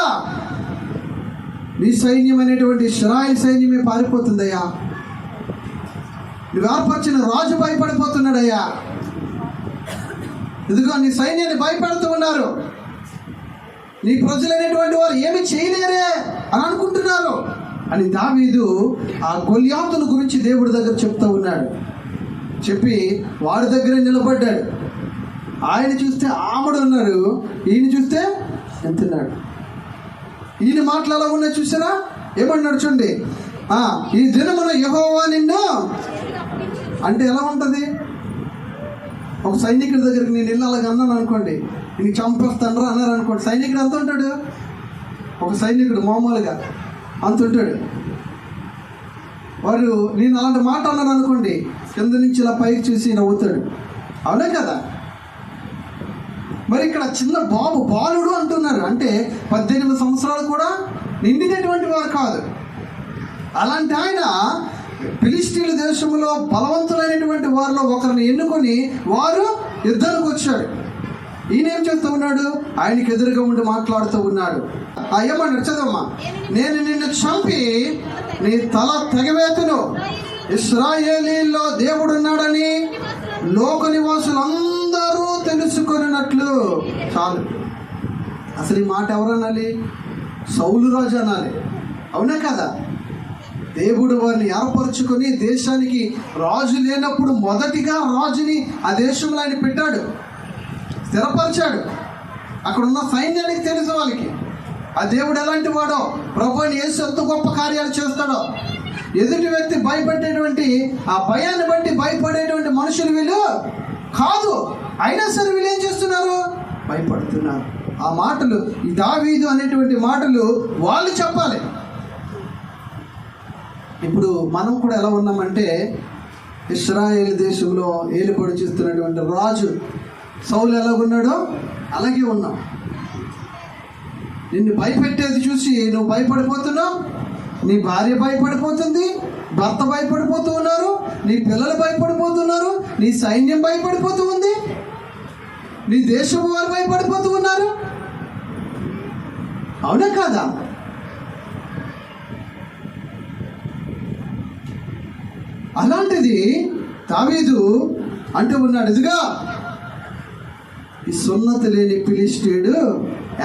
నీ సైన్యం అనేటువంటి ఇశ్రాయేలు సైన్యమే పారిపోతుందయ్యా, నువ్వు ఏర్పరిచిన రాజు భయపడిపోతున్నాడయ్యా, ఇదిగో నీ సైన్యాన్ని భయపడుతూ ఉన్నారు, నీ ప్రజలైనటువంటి వారు ఏమి చేయలేరే అని అనుకుంటున్నారు అని దావీదు ఆ గొల్యాతును గురించి దేవుడి దగ్గర చెప్తూ ఉన్నాడు. చెప్పి వాడి దగ్గర నిలబడ్డాడు. ఆయన చూస్తే ఆమడు ఉన్నాడు, ఈయన చూస్తే ఎంతున్నాడు. ఈయన మాటలు ఎలా ఉన్నాయి చూసారా? ఏమన్నాడు చూడండి, ఈ దినమున యెహోవా నిన్ను అంటే ఎలా ఉంటుంది? ఒక సైనికుడి దగ్గరికి నేను ఇల్లు అలాగ అన్నాను అనుకోండి, నీకు చంపేస్తాను అన్నారు అనుకోండి, సైనికుడు ఎంత ఉంటాడు? ఒక సైనికుడు మామూలుగా అంత ఉంటాడు. వారు నేను అలాంటి మాట అన్నాను అనుకోండి, కింద నుంచి ఇలా పైకి చూసి నవ్వుతాడు. అవునా కదా? మరి ఇక్కడ చిన్న బాలుడు అంటున్నారు, అంటే 18 సంవత్సరాలు కూడా నిండినటువంటి వారు కాదు. అలాంటి ఆయన ఫిలిష్తీయుల దేశంలో బలవంతులైనటువంటి వారిలో ఒకరిని ఎన్నుకొని వారు యుద్ధానికి వచ్చాడు. ఈయన ఏం చేస్తూ ఉన్నాడు? ఆయనకి ఎదురుగా ఉండి మాట్లాడుతూ ఉన్నాడు. ఏమన్నాడు? చదవమ్మా. నేను నిన్ను చంపి నీ తల తెగవేతును, ఇశ్రాయేలీల్లో దేవుడు ఉన్నాడని లోక నివాసులందరూ తెలుసుకున్నట్లు. చాలు. అసలు ఈ మాట ఎవరు అనాలి? సౌలు రాజు అనాలి. అవునా కదా? దేవుడు వారిని ఏర్పరచుకొని దేశానికి రాజు లేనప్పుడు మొదటిగా రాజుని ఆ దేశంలో ఆయన పెట్టాడు, స్థిరపరిచాడు. అక్కడ ఉన్న సైన్యానికి తెలుసు వాళ్ళకి ఆ దేవుడు ఎలాంటి వాడో, ప్రభువుని యేసు ఎంత గొప్ప కార్యాలు చేస్తాడో. ఎదుటి వ్యక్తి భయపడేటువంటి ఆ భయాన్ని బట్టి భయపడేటువంటి మనుషులు వీళ్ళు కాదు. అయినా సరే వీళ్ళు ఏం చేస్తున్నారు? భయపడుతున్నారు. ఆ మాటలు, ఈ దావీదు అనేటువంటి మాటలు వాళ్ళు చెప్పాలి. ఇప్పుడు మనం కూడా ఎలా ఉన్నామంటే, ఇశ్రాయేలు దేశంలో ఏలుబడి చేస్తున్నటువంటి రాజు సౌలు ఎలాగున్నాడో అలాగే ఉన్నాం. నిన్ను భయపెట్టేది చూసి నువ్వు భయపడిపోతున్నావు, నీ భార్య భయపడిపోతుంది, భర్త భయపడిపోతూ ఉన్నారు, నీ పిల్లలు భయపడిపోతున్నారు, నీ సైన్యం భయపడిపోతూ ఉంది, నీ దేశం వారు భయపడిపోతూ ఉన్నారు. అవునా కాదా? అలాంటిది దావీదు అంటూ ఉన్నాడు, ఇదిగా ఈ సున్నతి లేని ఫిలిష్తీయుడు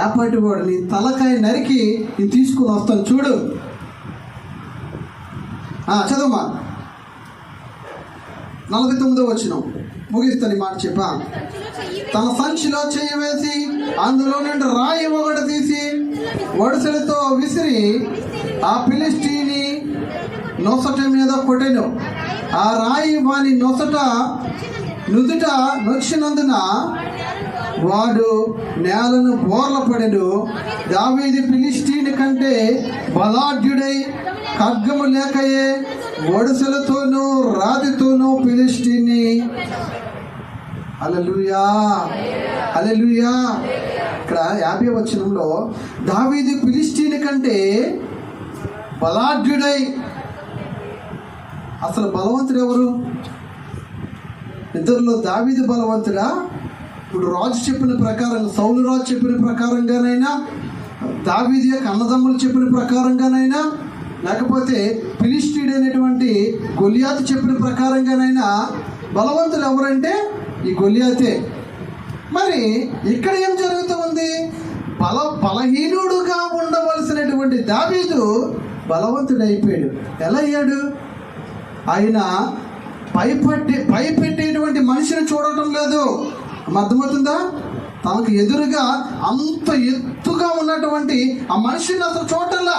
ఏపాటి వాడు, నీ తలకాయ నరికి నేను తీసుకుని వస్తాను చూడు. చదవమ్మా. 49వ వచనం ముగిస్తాను ఈ మాట చెప్పా. తన సంచిలో చెయ్యి వేసి అందులో నుండి రాయి ఒకటి తీసి వడుసలతో విసిరి ఆ ఫిలిష్తీయుని నొసట మీద కొట్టెను. ఆ రాయి వాని నుదుట నొచ్చినందున వాడు నేలను బోర్ల పడెను. దావీదు ఫిలిష్తీయుని కంటే బలాఢ్యుడై ఖడ్గము లేకయే వడుసలతోనూ రాతితోనూ ఫిలిష్తీయుని. హల్లెలూయా, హల్లెలూయా. ఇక్కడ 50వ వచనంలో దావీదు ఫిలిష్తీయుని కంటే బలాఢ్యుడై. అసలు బలవంతుడు ఎవరు? ఇద్దరిలో దావీదు బలవంతుడా? ఇప్పుడు రాజు చెప్పిన ప్రకారం, సౌలు రాజు చెప్పిన ప్రకారంగానైనా, దావీదు యొక్క అన్నదమ్ములు చెప్పిన ప్రకారంగానైనా, లేకపోతే ఫిలిష్తీయుడు అనేటువంటి గొలియాతు చెప్పిన ప్రకారంగానైనా బలవంతులు ఎవరంటే ఈ గొలియాతే. మరి ఇక్కడ ఏం జరుగుతూ ఉంది? బలహీనుడుగా ఉండవలసినటువంటి దావీదు బలవంతుడు అయిపోయాడు. ఎలా అయ్యాడు? ఆయన భయపెట్టేటువంటి మనిషిని చూడటం లేదు. అర్థమవుతుందా? తనకు ఎదురుగా అంత ఎత్తుగా ఉన్నటువంటి ఆ మనిషిని అసలు చూడటంలా.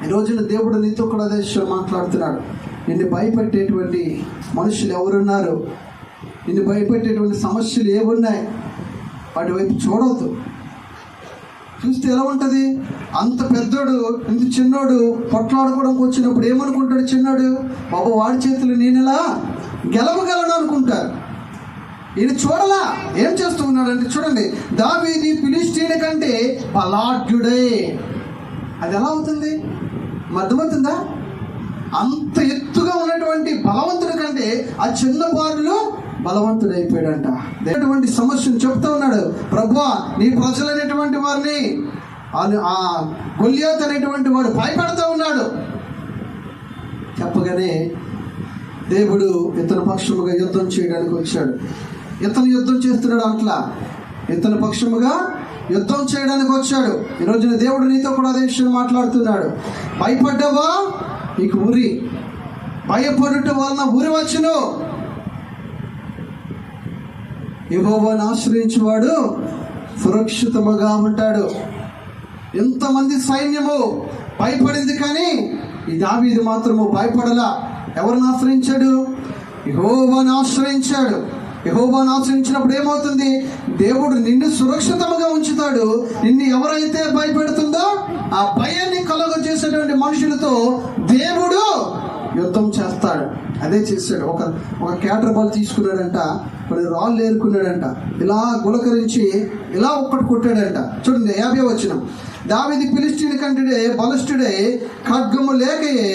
ఈ రోజున దేవుడు నీతో కూడా అదే మాట్లాడుతున్నాడు. నిన్ను భయపెట్టేటువంటి మనుషులు ఎవరున్నారు? నిన్ను భయపెట్టేటువంటి సమస్యలు ఏమున్నాయి? వాటి వైపు చూడవద్దు. చూస్తే ఎలా ఉంటుంది? అంత పెద్దోడు ఇంత చిన్నోడు పొట్లాడుకోవడానికి వచ్చినప్పుడు ఏమనుకుంటాడు చిన్నోడు? బాబు వాడి చేతులు నేనెలా గెలవగలను అనుకుంటారు. ఈయన చూడలా ఏం చేస్తూ ఉన్నాడంటే, చూడండి, దావీదు ఫిలిష్తీయుని కంటే బలాఢ్యుడే. అది ఎలా అవుతుంది? అర్థమవుతుందా? అంత ఎత్తుగా ఉన్నటువంటి బలవంతుడి కంటే ఆ చిన్న బాలుడు బలవంతుడైపోయాడంట. అటువంటి సమస్యను చెప్తా ఉన్నాడు. ప్రభువా, నీ ప్రజలైనటువంటి వారిని ఆ గొలియాతు అనేటువంటి వాడు భయపడుతూ ఉన్నాడు. చెప్పగానే దేవుడు ఇతని పక్షముగా యుద్ధం చేయడానికి వచ్చాడు. ఇతను యుద్ధం చేస్తున్నాడు అట్లా, ఇతని పక్షముగా యుద్ధం చేయడానికి వచ్చాడు. ఈ రోజున దేవుడు నీతో కూడా అదే విషయం మాట్లాడుతున్నాడు. భయపడ్డావా? నీకు ఉరి, భయపడుట వలన ఉరి వచ్చును. యెహోవాను ఆశ్రయించువాడు సురక్షితముగా ఉంటాడు. ఎంతమంది సైన్యము భయపడింది, కానీ ఈ దావీదు మాత్రము భయపడలా. ఎవరిని ఆశ్రయించాడు? యెహోవాను ఆశ్రయించాడు. యెహోవాను ఆశ్రయించినప్పుడు ఏమవుతుంది? దేవుడు నిన్ను సురక్షితంగా ఉంచుతాడు. నిన్ను ఎవరైతే భయపెడుతుందో ఆ భయాన్ని కలుగజేసేటువంటి మనుషులతో దేవుడు యుద్ధం చేస్తాడు. అదే చేశాడు. ఒక క్యాటర్ బాల్ తీసుకున్నాడంట, కొన్ని రాళ్ళు ఏరుకున్నాడంట, ఇలా గులకరించి ఇలా ఒక్కటి కొట్టాడంట. చూడండి 50వ వచనం. దావీదు ఫిలిష్తీయుని కంటే బలిష్ఠుడై ఖడ్గము లేకయే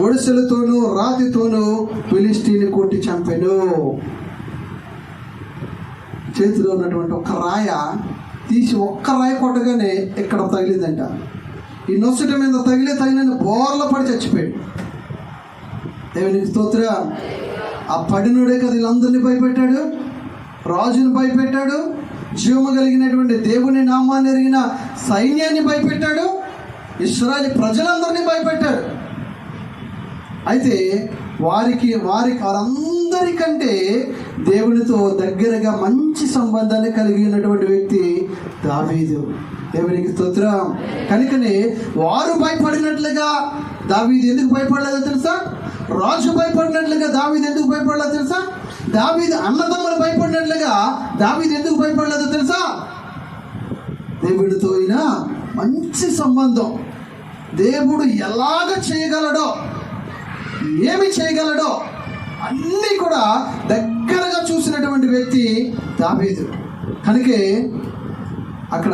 ఒడిసెలతోనూ రాతితోనూ ఫిలిష్తీయుని కొట్టి చంపెను. చేతిలో ఉన్నటువంటి ఒక రాయ తీసి ఒక్క రాయి కొట్టగానే ఇక్కడ తగిలిందంట. ఈ నొసటి మీద తగిలిన బోర్ల పడి చచ్చిపోయాడు. దేవునికి స్తోత్రం. ఆ పడినోడే కదా వీళ్ళందరినీ భయపెట్టాడు, రాజుని భయపెట్టాడు, జీవము కలిగినటువంటి దేవుని నామాన్ని ఎరిగిన సైన్యాన్ని భయపెట్టాడు, ఇశ్రాయేలు ప్రజలందరినీ భయపెట్టాడు. అయితే వారందరికంటే దేవునితో దగ్గరగా మంచి సంబంధాన్ని కలిగి ఉన్నటువంటి వ్యక్తి దావీదు. దేవునికి స్తోత్రం. కనుకనే వారు భయపడినట్లుగా దావీదు ఎందుకు భయపడలేదో తెలుసా? రాజు భయపడినట్లుగా దావీదు ఎందుకు భయపడలేదో తెలుసా? దావీదు అన్నదమ్ములు భయపడినట్లుగా దావీదు ఎందుకు భయపడలేదో తెలుసా? దేవుడితో అయిన మంచి సంబంధం, దేవుడు ఎలాగ చేయగలడో, ఏమి చేయగలడో అన్నీ కూడా దగ్గరగా చూసినటువంటి వ్యక్తి దావీదు. కనుకే అక్కడ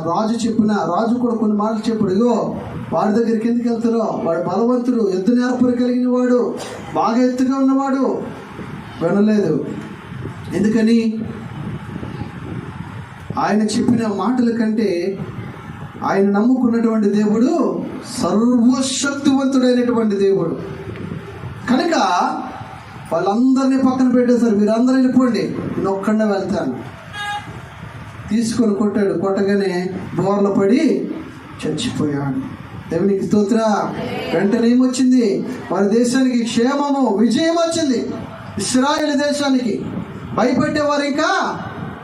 రాజు కూడా కొన్ని మాటలు చెప్పాడు. ఇగో వాడి దగ్గరికి ఎందుకు వెళ్తారో, వాడు బలవంతుడు, ఎద్దు నేర్పరు కలిగిన వాడు, బాగా ఎత్తుగా ఉన్నవాడు. వినలేదు. ఎందుకని? ఆయన చెప్పిన మాటల కంటే ఆయన నమ్ముకున్నటువంటి దేవుడు సర్వశక్తివంతుడైనటువంటి దేవుడు. కనుక వాళ్ళందరినీ పక్కన పెట్టేశారు. మీరందరూ వెళ్ళిపోండి, నేను ఒక్కడే వెళ్తాను. తీసుకొని కొట్టాడు. కొట్టగానే బోర్ల పడి చచ్చిపోయాడు. దేవునికి స్తోత్ర. వెంటనే ఏమొచ్చింది? వారి దేశానికి క్షేమము, విజయం వచ్చింది. ఇశ్రాయేలు దేశానికి భయపెట్టేవారు ఇంకా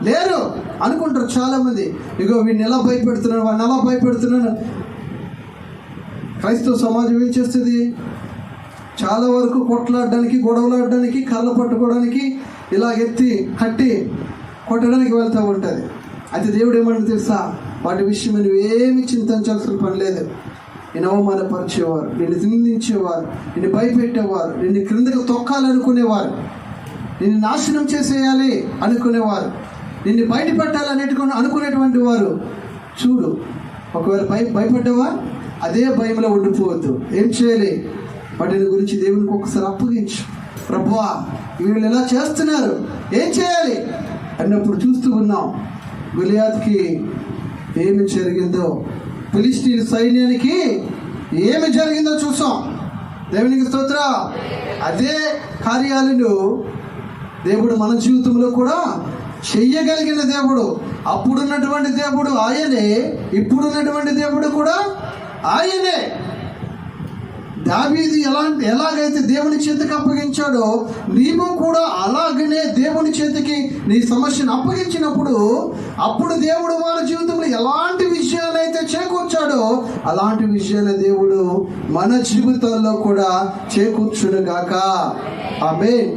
లేరు అనుకుంటారు చాలామంది. ఇగో వీడిని ఎలా భయపెడుతున్నాను, వాడిని ఎలా భయపెడుతున్నాను. క్రైస్తవ సమాజం ఏం చేస్తుంది? చాలా వరకు కొట్లాడడానికి, గొడవలాడడానికి, కళ్ళ పట్టుకోవడానికి, ఇలా ఎత్తి కట్టి కొట్టడానికి వెళ్తూ ఉంటుంది. అయితే దేవుడు ఏమంటే తెలుసా? వాటి విషయం నువ్వేమి చింతించాల్సిన పని లేదు. నేను అవమానపరిచేవారు, నిన్ను నిందించేవారు, నిన్ను భయపెట్టేవారు, నిన్ను క్రిందకు తొక్కాలనుకునేవారు, నిన్ను నాశనం చేసేయాలి అనుకునేవారు, నిన్ను బయట పెట్టాలని అనుకునేటువంటి వారు చూడు. ఒకవేళ భయపడ్డావా? అదే భయంలో ఉండిపోవద్దు. ఏం చేయాలి? వాటిని గురించి దేవునికి ఒకసారి అప్పగించు. ప్రభువా, వీళ్ళు ఎలా చేస్తున్నారు, ఏం చేయాలి అన్నప్పుడు చూస్తూ ఉన్నాం. గొలియాతుకి ఏమి జరిగిందో, ఫిలిష్తీయుల సైన్యానికి ఏమి జరిగిందో చూసాం. దేవునికి స్తోత్రం. అదే కార్యాలను దేవుడు మన జీవితంలో కూడా చెయ్యగలిగిన దేవుడు. అప్పుడున్నటువంటి దేవుడు ఆయనే, ఇప్పుడున్నటువంటి దేవుడు కూడా ఆయనే. దావీదు ఎలాగైతే దేవుని చేతికి అప్పగించాడో, నీవు కూడా అలాగనే దేవుని చేతికి నీ సమస్యను అప్పగించినప్పుడు అప్పుడు దేవుడు మన జీవితంలో ఎలాంటి విషయాలైతే చేకూర్చాడో అలాంటి విషయాల దేవుడు మన జీవితాల్లో కూడా చేకూర్చును గాక. ఆమేన్.